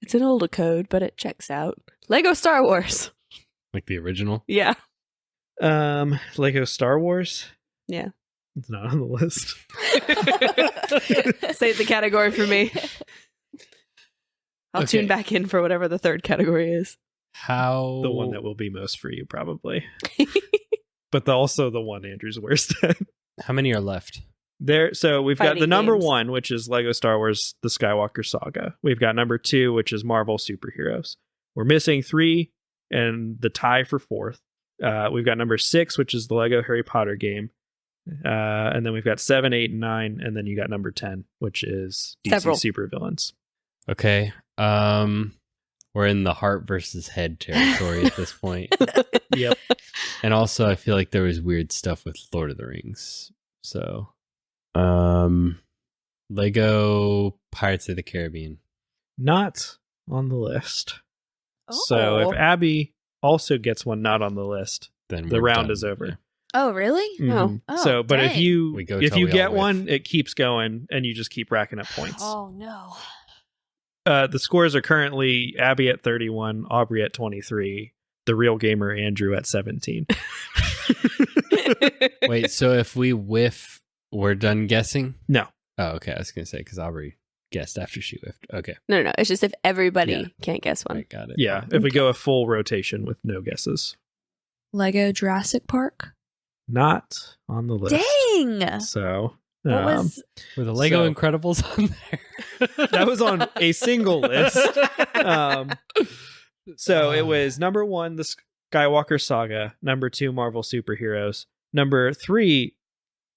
It's an older code, but it checks out. Lego Star Wars. Like the original. Yeah. Lego Star Wars. Yeah. It's not on the list. Save the category for me. I'll Okay. tune back in for whatever the third category is. How The one that will be most for you, probably. But also the one Andrew's worst at. How many are left? There, so we've got Fighting the number games. 1, which is Lego Star Wars: The Skywalker Saga. We've got number 2, which is Marvel Superheroes. We're missing 3, and the tie for 4th. We've got number 6, which is the Lego Harry Potter game, and then we've got 7, 8, and 9, and then you got number 10, which is DC Several. Supervillains. Okay. We're in the heart versus head territory at this point. Yep. And also I feel like there was weird stuff with Lord of the Rings. So Lego Pirates of the Caribbean. Not on the list. So Oh. if Abby also gets one not on the list, Then the we're round done. is over. Yeah. Oh, really? Mhm. Oh, So, but if dang. you We go if till you we get all whiff. one, it keeps going, and you just keep racking up points. Oh no. The scores are currently Abby at 31, Aubrey at 23, the real gamer Andrew at 17. Wait, so if we whiff, we're done guessing? No. Oh, okay. I was going to say, because Aubrey guessed after she whiffed. Okay. No. It's just if everybody Yeah. can't guess one. Right, got it. Yeah, if we go a full rotation with no guesses. Lego Jurassic Park. Not on the list. Dang. So, What was? Were the Lego So- Incredibles on there? that was on a single list. So it was number 1, the Skywalker Saga. Number 2, Marvel Superheroes. Number 3,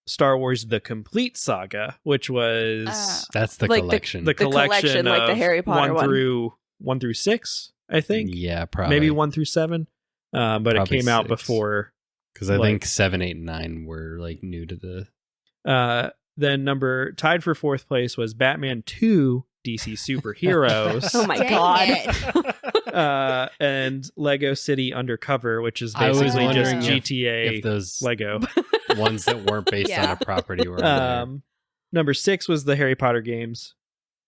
Star Wars: The Complete Saga, which was That's the Like the- collection. the collection, like the of Harry Potter one. 1 through 6, I think. Yeah, probably. Maybe 1 through 7. But Probably it came out 6. before. Because I like- think 7, 8, and 9 were like new to the. Then tied for 4th place was Batman 2 DC Superheroes. Oh my Dang god. it. And Lego City Undercover, which is I was basically just wondering GTA If those Lego. ones that weren't based on Yeah. a property were on there. Number 6 was the Harry Potter games.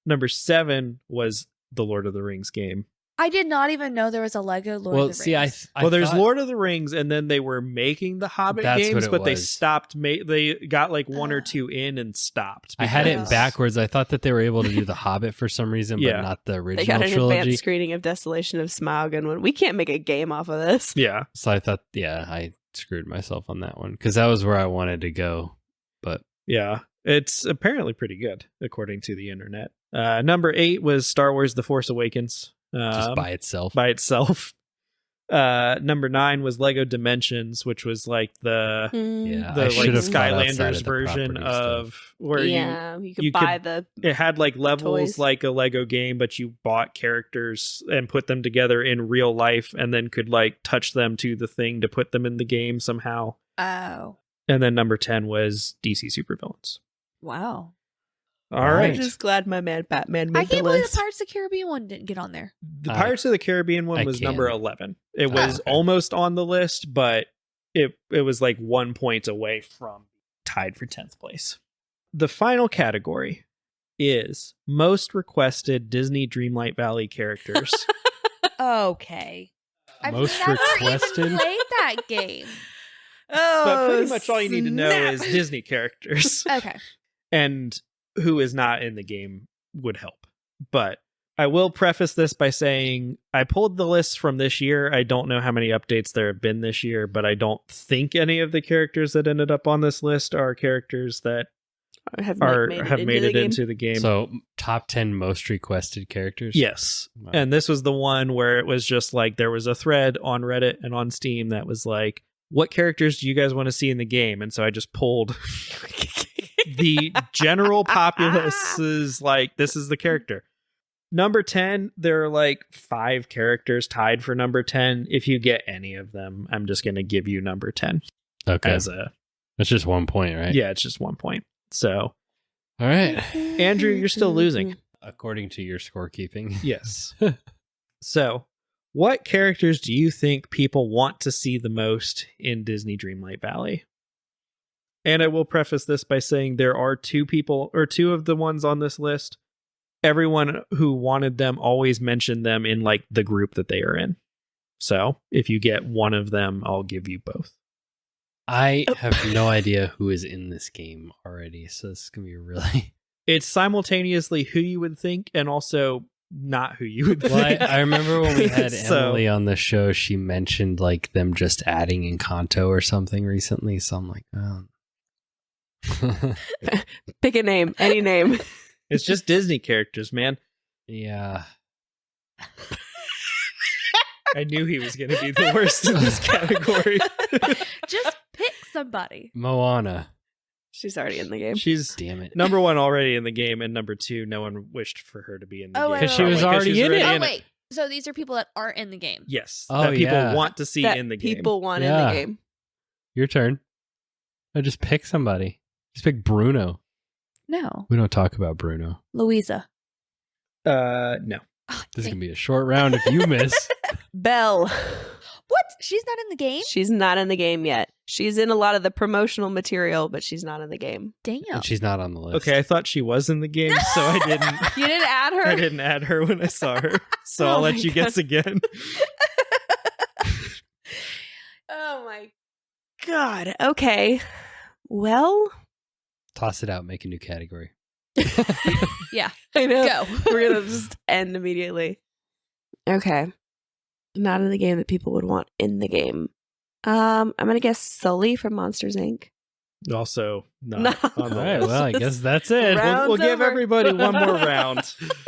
Number 7 was the Lord of the Rings game. I did not even know there was a Lego Lord Well, of the see, Rings. Well, there's thought- Lord of the Rings, and then they were making the Hobbit That's games, what it but they was. stopped. They got like 1 or 2 in and stopped. I had it because- backwards. I thought that they were able to do The Hobbit for some reason, Yeah. but not the They original got an trilogy. advanced screening of Desolation of Smaug and went, we can't make a game off of this. Yeah. So I thought, yeah, I screwed myself on that one because that was where I wanted to go. But Yeah. It's apparently pretty good, according to the internet. Number 8 was Star Wars: The Force Awakens. just by itself. By itself. Number 9 was Lego Dimensions, which was like the Yeah, the I like should have thought outside Skylanders of the version property of stuff. where yeah, you could you buy could- it had like levels toys. like a Lego game, but you bought characters and put them together in real life and then could like touch them to the thing to put them in the game somehow. Oh. And then number 10 was DC Supervillains. Wow. All All right. I'm just glad my man Batman made I can't the believe list. the Pirates of the Caribbean one didn't get on there. The Pirates of the Caribbean one I was can. number 11. It was okay. almost on the list, but it was like 1 point away from tied for 10th place. The final category is most requested Disney Dreamlight Valley characters. Okay. I've Most never requested? even played that game. But pretty much all you need to know snap. is Disney characters. Okay. And who is not in the game would help. But I will preface this by saying I pulled the lists from this year. I don't know how many updates there have been this year, but I don't think any of the characters that ended up on this list are characters that have made it into the game. So top 10 most requested characters. Yes. Wow. And this was the one where it was just like there was a thread on Reddit and on Steam that was like, what characters do you guys want to see in the game? And so I just pulled the general populace is like, this is the character. Number 10, there are like 5 characters tied for number 10. If you get any of them, I'm just going to give you number 10 Okay. as a, That's just 1 point, right? yeah, it's just 1 point. So, All right. Andrew, you're still losing. According to your scorekeeping. Yes. So, what characters do you think people want to see the most in Disney Dreamlight Valley? And I will preface this by saying there are 2 people, or 2 of the ones on this list. Everyone who wanted them always mentioned them in like the group that they are in. So, if you get one of them, I'll give you both. I have no idea who is in this game already, so this is going to be really... It's simultaneously who you would think and also not who you would Well, think. I remember when we had So- Emily on the show, she mentioned like them just adding Encanto or something recently, so I'm like, oh. Pick a name, any name. It's just Disney characters, man. Yeah. I knew he was going to be the worst in this category. Just pick somebody. Moana. She's already in the game. She's Damn it. number 1 already in the game, and number 2, no one wished for her to be in the Oh, game. wait, wait, 'Cause she was wait. already in it. Oh, wait. So these are people that aren't in the game. Yes, Oh, that people yeah. want to see that in the game. people want Yeah. in the game. Your turn. No, just pick somebody. Just pick Bruno. No. We don't talk about Bruno. Louisa. No. Oh, This is dang. going to be a short round if you miss. Belle. What? She's not in the game? She's not in the game yet. She's in a lot of the promotional material, but she's not in the game. Damn. And she's not on the list. Okay, I thought she was in the game, so I didn't. You didn't add her? I didn't add her when I saw her, so Oh I'll my let you God. guess again. Oh my God. Okay. Well, Toss it out. Make a new category. Yeah. I know. Go. We're going to just end immediately. Okay. Not in the game that people would want in the game. I'm going to guess Sully from Monsters, Inc. Also, not No. on the All right. list. Well, I guess that's it. Round- We'll give over. everybody one more round,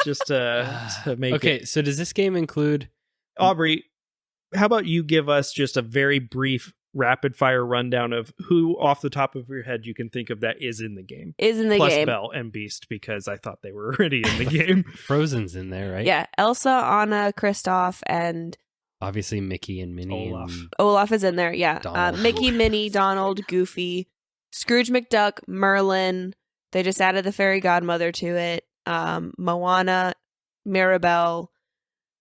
just to make Okay. it. So does this game include? Aubrey, how about you give us just a very brief, rapid-fire rundown of who, off the top of your head, you can think of that is in the game? Is in the Plus game. Belle and Beast, because I thought they were already in the game. Frozen's in there, right? Yeah. Elsa, Anna, Kristoff, and Obviously, Mickey and Minnie. Olaf. And Olaf is in there. Yeah. Donald. Mickey, Minnie, Donald, Goofy, Scrooge McDuck, Merlin. They just added the fairy godmother to it. Moana, Mirabelle,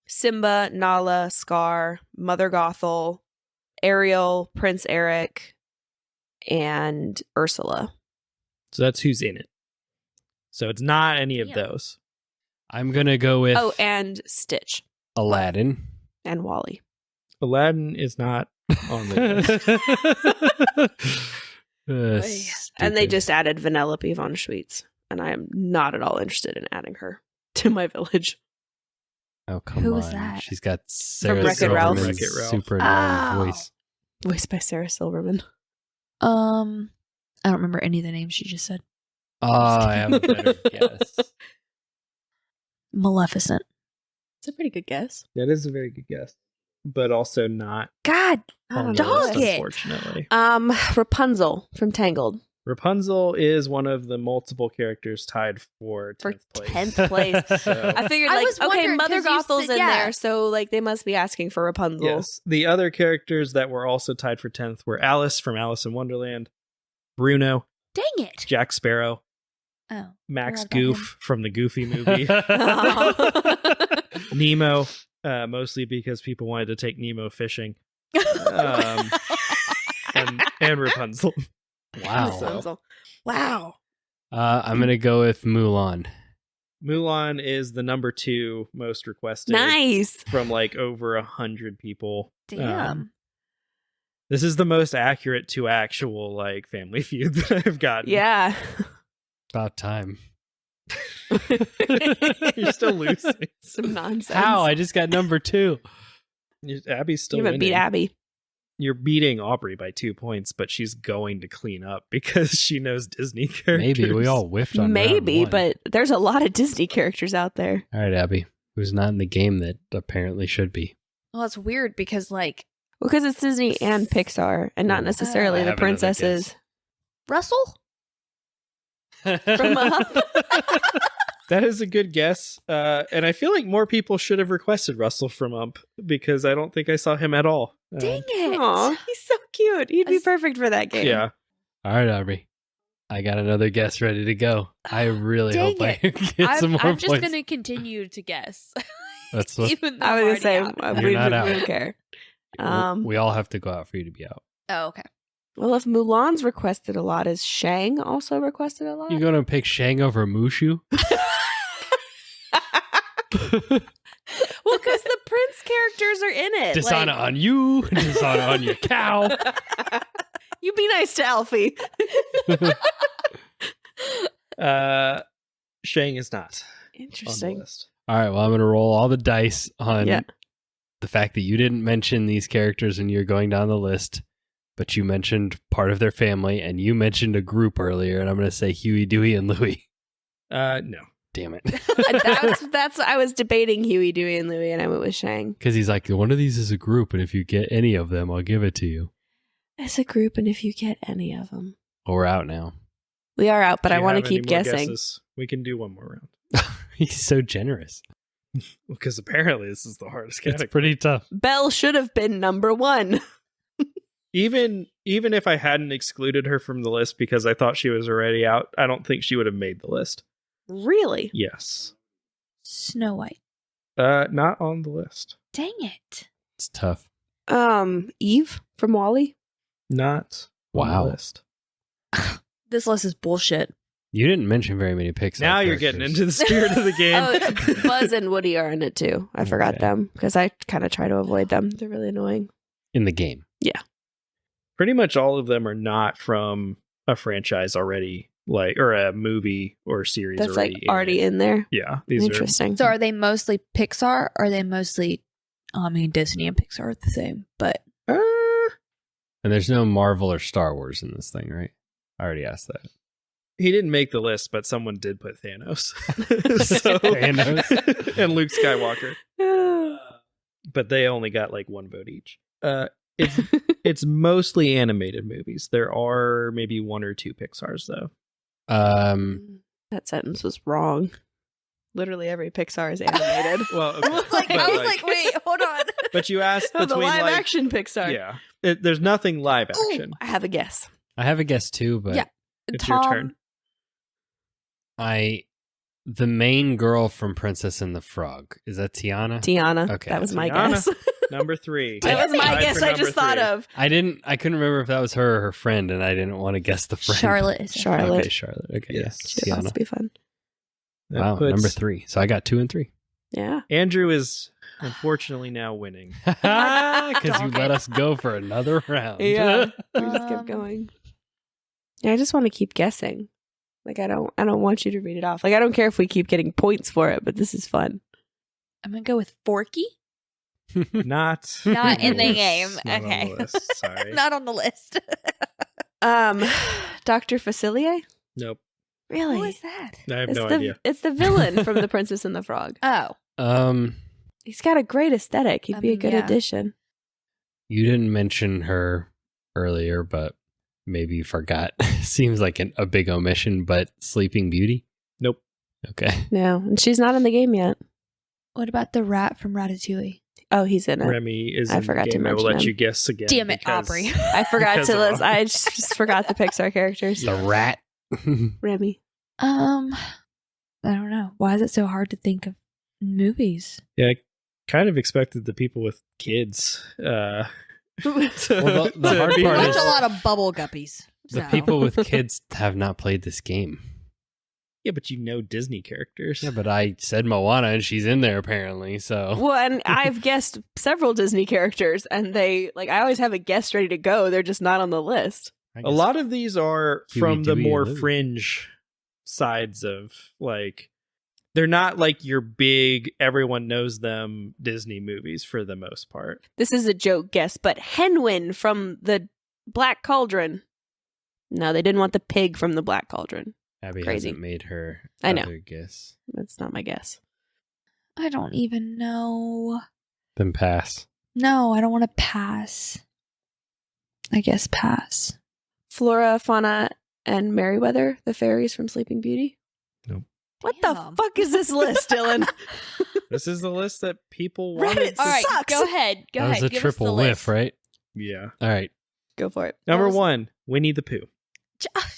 Simba, Nala, Scar, Mother Gothel, Ariel, Prince Eric, and Ursula. So that's who's in it. So it's not any of Yeah. those. I'm gonna go with Oh, and Stitch Aladdin. and Wally. Aladdin is not on the list. And they just added Vanellope von Schweetz, and I am not at all interested in adding her to my village. Oh, come Who on. was that? She's got Sarah Wreck-It Ralph. Silverman's Wreck-It Ralph. super annoying Oh. voice. Voiced by Sarah Silverman. I don't remember any of the names she just said. Oh, I have a better guess. Maleficent. It's a pretty good guess. That is a very good guess, but also not God. on the Dog list, it. unfortunately. Rapunzel from Tangled Rapunzel is one of the multiple characters tied for 10th place. 10th place. So, I figured, I like, was okay, wondering, Mother 'cause you Gothel's said- in yeah. there, so like they must be asking for Rapunzel. yes. The other characters that were also tied for 10th were Alice from Alice in Wonderland, Bruno, Dang it. Jack Sparrow, Oh. Max Forgot about Goof from the Goofy movie, Nemo, mostly because people wanted to take Nemo fishing, and Rapunzel. Wow. Rapunzel. Wow. I'm gonna go with Mulan. Mulan is the number 2 most requested. Nice. From like over 100 people. Damn. This is the most accurate to actual like Family Feud that I've gotten. Yeah. About time. You're still losing. Some nonsense. How? I just got number 2. Abby's still You haven't winning. beat Abby. You're beating Aubrey by 2 points, but she's going to clean up because she knows Disney characters. Maybe we all whiffed on Maybe, round 1. but there's a lot of Disney characters out there. All right, Abby. Who's not in the game that apparently should be? Well, it's weird because, like, Well, because it's Disney and Pixar, and not I necessarily have the another princesses. Russell? From Up. That is a good guess. And I feel like more people should have requested Russell from Ump because I don't think I saw him at all. Dang it. Aw, he's so cute. He'd be As- perfect for that game. Yeah. All right, Aubrey. I got another guess ready to go. I really Dang hope I get some more I'm just points. going to continue to guess. That's what Even though I I'm was gonna already say out. You're not out. we don't care. We all have to go out for you to be out. Oh, okay. Well, if Mulan's requested a lot, is Shang also requested a lot? You going to pick Shang over Mushu? Well, because the prince characters are in it. Dishonor like- on you. Dishonor on your cow. You be nice to Alfie. Shang is not on the Interesting. list. All right. Well, I'm going to roll all the dice on Yeah. the fact that you didn't mention these characters when you're going down the list, but you mentioned part of their family and you mentioned a group earlier, and I'm going to say Huey, Dewey, and Louie. No. Damn it. That's I was debating Huey, Dewey, and Louie, and I went with Shang. Because he's like, one of these is a group, and if you get any of them, I'll give it to you. As a group, and if you get any of them, Well, we're out now. we are out. But Do I you want to have any keep more guessing. guesses? We can do one more round. He's so generous. Because apparently this is the hardest It's category. pretty tough. Belle should have been number 1. Even if I hadn't excluded her from the list because I thought she was already out, I don't think she would have made the list. Really? Yes. Snow White. Not on the list. Dang it. It's tough. Eve from WALL-E. Not on the Wow. list. This list is bullshit. You didn't mention very many Pixar. Now you're getting characters. into the spirit of the game. Oh, Buzz and Woody are in it too. I forgot Okay. them because I kind of try to avoid them. They're really annoying. in the game. Pretty much all of them are not from a franchise already, like, or a movie or series. That's like already already in there. Yeah, these are. Interesting. So are they mostly Pixar? Or are they mostly, I mean, Disney and Pixar are the same, but And there's no Marvel or Star Wars in this thing, right? I already asked that. He didn't make the list, but someone did put Thanos. So- Thanos. and Luke Skywalker. But they only got like one vote each. It's mostly animated movies. There are maybe one or two Pixar's though. That sentence was wrong. Literally every Pixar is animated. Well, okay. I was like, But, wait, hold on. but you asked Oh, the between live like, action Pixar. yeah, there's nothing live Ooh, action. I have a guess. I have a guess too, but Yeah. It's your turn. the main girl from Princess and the Frog, is that Tiana? Tiana. Okay. That was my Tiana. guess. Number 3. That was my Tied guess. for I number just thought 3. of. I couldn't remember if that was her or her friend, and I didn't want to guess the friend. Charlotte is Charlotte. Okay, Charlotte. Okay, Yes. yes. Shit, that's Tiana. be fun. That Wow, puts- number 3. So I got 2 and 3. Yeah. Andrew is unfortunately now winning. Because you Dog let it. us go for another round. Yeah. We just kept Um, going. Yeah, I just want to keep guessing. Like I don't want you to read it off. Like I don't care if we keep getting points for it, but this is fun. I'm going to go with Forky. Not Not in on the list. game. Not on Okay. the list. Sorry. Not on the list. Dr. Facilier? Nope. Really? Who is that? I have It's no the idea. it's the villain from The Princess and the Frog. Oh. He's got a great aesthetic. He'd I be a mean, good yeah. addition. You didn't mention her earlier, but maybe you forgot. Seems like a big omission, but Sleeping Beauty? Nope. Okay. No, and she's not in the game yet. What about the rat from Ratatouille? Oh, he's in it. Remy is I in the forgot to game. I will mention let him. you guess again. Damn it, because- Aubrey. I forgot Because to of list. I just forgot the Pixar characters. The rat. Remy. I don't know. Why is it so hard to think of movies? Yeah, I kind of expected the people with kids. Well, the hard We part watch is- a lot of bubble guppies. The so. people with kids have not played this game. Yeah, but you know Disney characters. Yeah, but I said Moana and she's in there apparently, so. Well, and I've guessed several Disney characters, and I always have a guest ready to go. They're just not on the list. I A guess- lot of these are Huey, from the Dewey, more and Louie. fringe sides of like they're not like your big everyone knows them Disney movies for the most part. This is a joke guess, but Henwin from the Black Cauldron. No, they didn't want the pig from the Black Cauldron. Abby Crazy. hasn't made her I know. other guess. That's not my guess. I don't even know. Then pass. No, I don't want to pass. I guess pass. Flora, Fauna, and Merryweather, the fairies from Sleeping Beauty. Nope. What Damn. the fuck is this list, Dylan? This is the list that people Reddit wanted to All right, sucks. go ahead. Go that ahead. was a Give us the triple list. whiff, right? Yeah. All right. Go for it. Number That was- 1, Winnie the Pooh.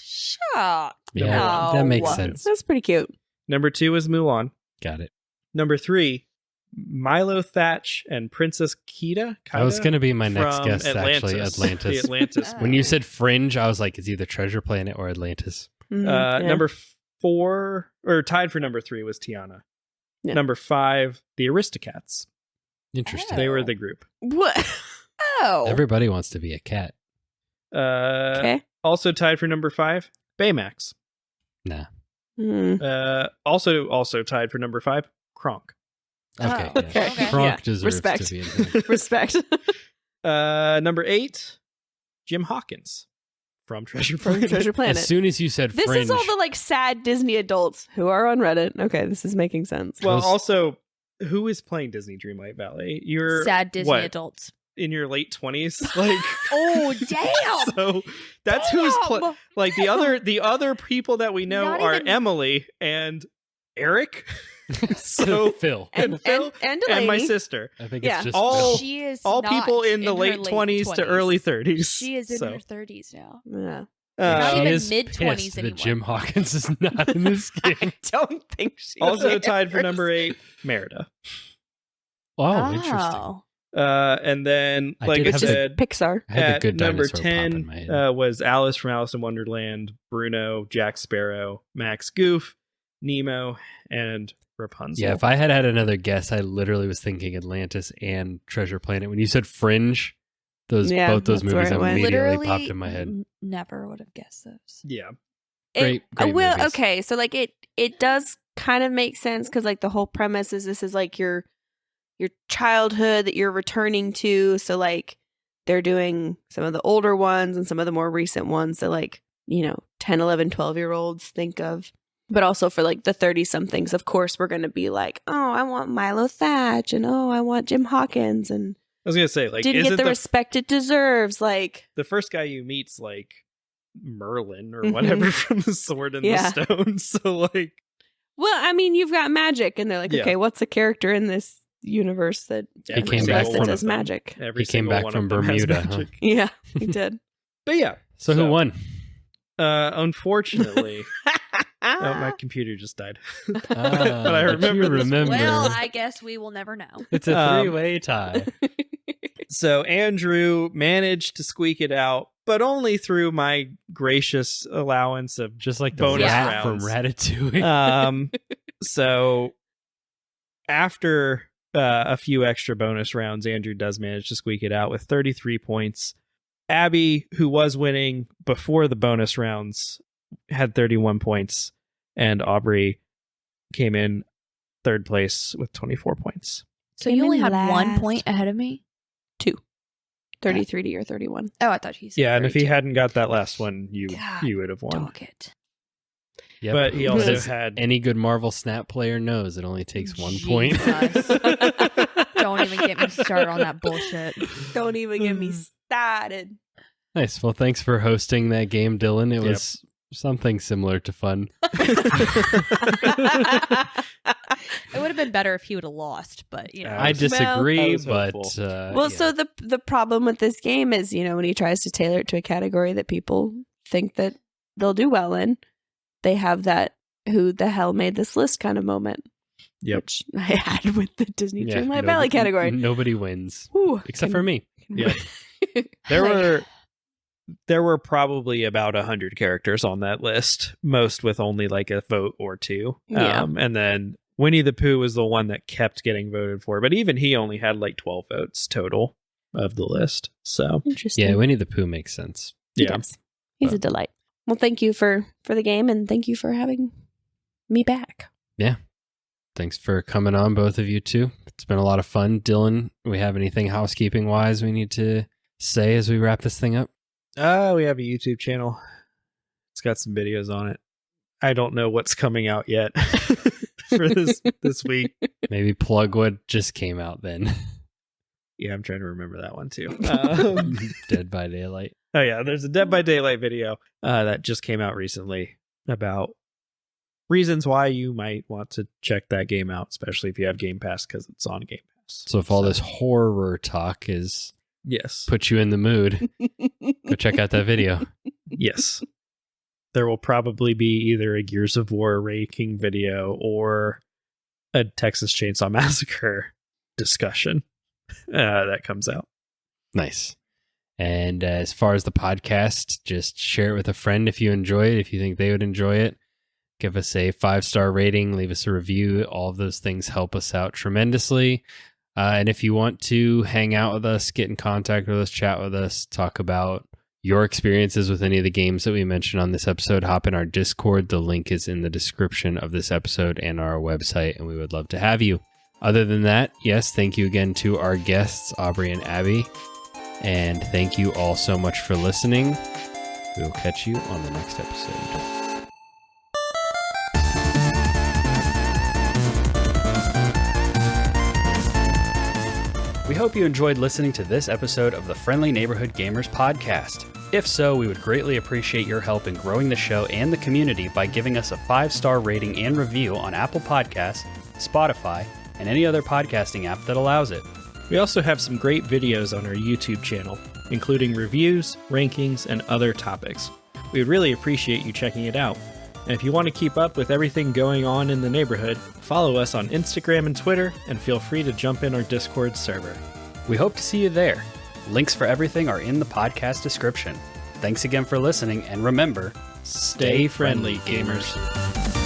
Shut. Yeah, that No. makes sense. That's pretty cute. Number 2 is Mulan. Got it. Number 3, Milo Thatch and Princess Kida. That was going to be my next from guess, actually. The Atlantis. Atlantis. Oh. When you said Fringe, I was like, it's either Treasure Planet or Atlantis. Mm, yeah. Number 4, or tied for number 3, was Tiana. Yeah. Number 5, the Aristocats. Interesting. They were Oh. the group. What? Oh. Everybody wants to be a cat. Okay. Also tied for number 5, Baymax. Nah. Mm. Also tied for number 5, Kronk. Okay. Oh, yeah. okay. Kronk Yeah. deserves Respect. to be in there. Respect. Number 8, Jim Hawkins from Treasure Planet. Treasure Planet. As soon as you said This Fringe, is all the like sad Disney adults who are on Reddit. Okay, this is making sense. Well, Those- also, who is playing Disney Dreamlight Valley? You're Sad Disney what, adults. in your late 20s, like. Oh, damn. So that's who's Damn. like the other people that we know Not are even- Emily and Eric. So Phil. and Phil and and my Delaney. sister. I think Yeah. it's just All- Phil. She is All not people in the her late 20s to early 30s. She is in So, her 30s now. Yeah. Not She even is mid-20s pissed that anymore. Jim Hawkins is not in this game. I don't think she also cares. tied for number 8, Merida. Oh, interesting. Oh. And then, I like did I have said, Pixar. I had the at good number dinosaur pop in my 10 head. was Alice from Alice in Wonderland, Bruno, Jack Sparrow, Max Goof, Nemo, and Rapunzel. Yeah, if I had another guess, I literally was thinking Atlantis and Treasure Planet. When you said Fringe, both those that's where movies it went. immediately Literally popped in my head. Never would have guessed those. Yeah. Great movies. Okay, so like it does kind of make sense because like the whole premise is this is like your childhood that you're returning to. So like they're doing some of the older ones and some of the more recent ones that like, 10, 11, 12-year-olds think of. But also for like the 30-somethings, of course, we're going to be like, oh, I want Milo Thatch and oh, I want Jim Hawkins and I was going to say, like, didn't get the respect it deserves. Like the first guy you meet's like Merlin or Mhm. whatever from the Sword and Yeah. the Stone. So like, well, I mean, you've got magic, and they're like, Yeah. okay, what's a character in this universe that every came single back one from- of does them- magic? Every He came single back one from of them has Bermuda, huh? magic. Yeah, he did. But yeah. So who won? Unfortunately, my computer just died. But I remember You this one. remember. Well, I guess we will never know. It's a Um, three-way tie. So Andrew managed to squeak it out, but only through my gracious allowance of Just like the bonus rat from rounds. Ratatouille. So after a few extra bonus rounds, Andrew does manage to squeak it out with 33 points. Abby, who was winning before the bonus rounds, had 31 points, and Aubrey came in third place with 24 points. So Came you only in had 1 last. point ahead of me? 33 to your 31. Oh, I thought he said Yeah, and if he 32. hadn't got that last one, you God, would have won. Dog it. Yep. But he also As had any good Marvel Snap player knows, it only takes 1 point. Jesus. Don't even get me started on that bullshit. Don't even get me started. Nice. Well, thanks for hosting that game, Dylan. It Yep. was something similar to fun. It would have been better if he would have lost, but I was- disagree, I was but hopeful. Well, yeah. so the problem with this game is, when he tries to tailor it to a category that people think that they'll do well in, they have that who the hell made this list kind of moment. Yep. Which I had with the Disney Yeah, Dreamlight Valley category. Nobody wins Whew, except for me. Yeah. There were probably about 100 characters on that list, most with only like a vote or two. Yeah. And then Winnie the Pooh was the one that kept getting voted for, but even he only had like 12 votes total of the list. So Interesting. Yeah, Winnie the Pooh makes sense. He yeah. does. He's a delight. Well, thank you for the game, and thank you for having me back. Thanks for coming on, both of you too. It's been a lot of fun. Dylan, we have anything housekeeping wise we need to say as we wrap this thing up? we have a YouTube channel. It's got some videos on it. I don't know what's coming out yet for this week. Maybe plug what just came out then. Yeah, I'm trying to remember that one too. Dead by Daylight. Oh yeah, there's a Dead by Daylight video that just came out recently about reasons why you might want to check that game out, especially if you have Game Pass because it's on Game Pass. So if all this horror talk is Yes. put you in the mood, go check out that video. Yes. There will probably be either a Gears of War ranking video or a Texas Chainsaw Massacre discussion that comes out. Nice. And as far as the podcast, just share it with a friend if you enjoy it, if you think they would enjoy it. Give us a 5-star rating, leave us a review. All of those things help us out tremendously. And if you want to hang out with us, get in contact with us, chat with us, talk about your experiences with any of the games that we mentioned on this episode, hop in our Discord. The link is in the description of this episode and our website, and we would love to have you. Other than that, yes, thank you again to our guests, Aubrey and Abi. And thank you all so much for listening. We will catch you on the next episode. We hope you enjoyed listening to this episode of the Friendly Neighborhood Gamers podcast. If so, we would greatly appreciate your help in growing the show and the community by giving us a 5-star rating and review on Apple Podcasts, Spotify, and any other podcasting app that allows it. We also have some great videos on our YouTube channel, including reviews, rankings, and other topics. We would really appreciate you checking it out. And if you want to keep up with everything going on in the neighborhood, follow us on Instagram and Twitter, and feel free to jump in our Discord server. We hope to see you there. Links for everything are in the podcast description. Thanks again for listening, and remember, stay friendly, gamers.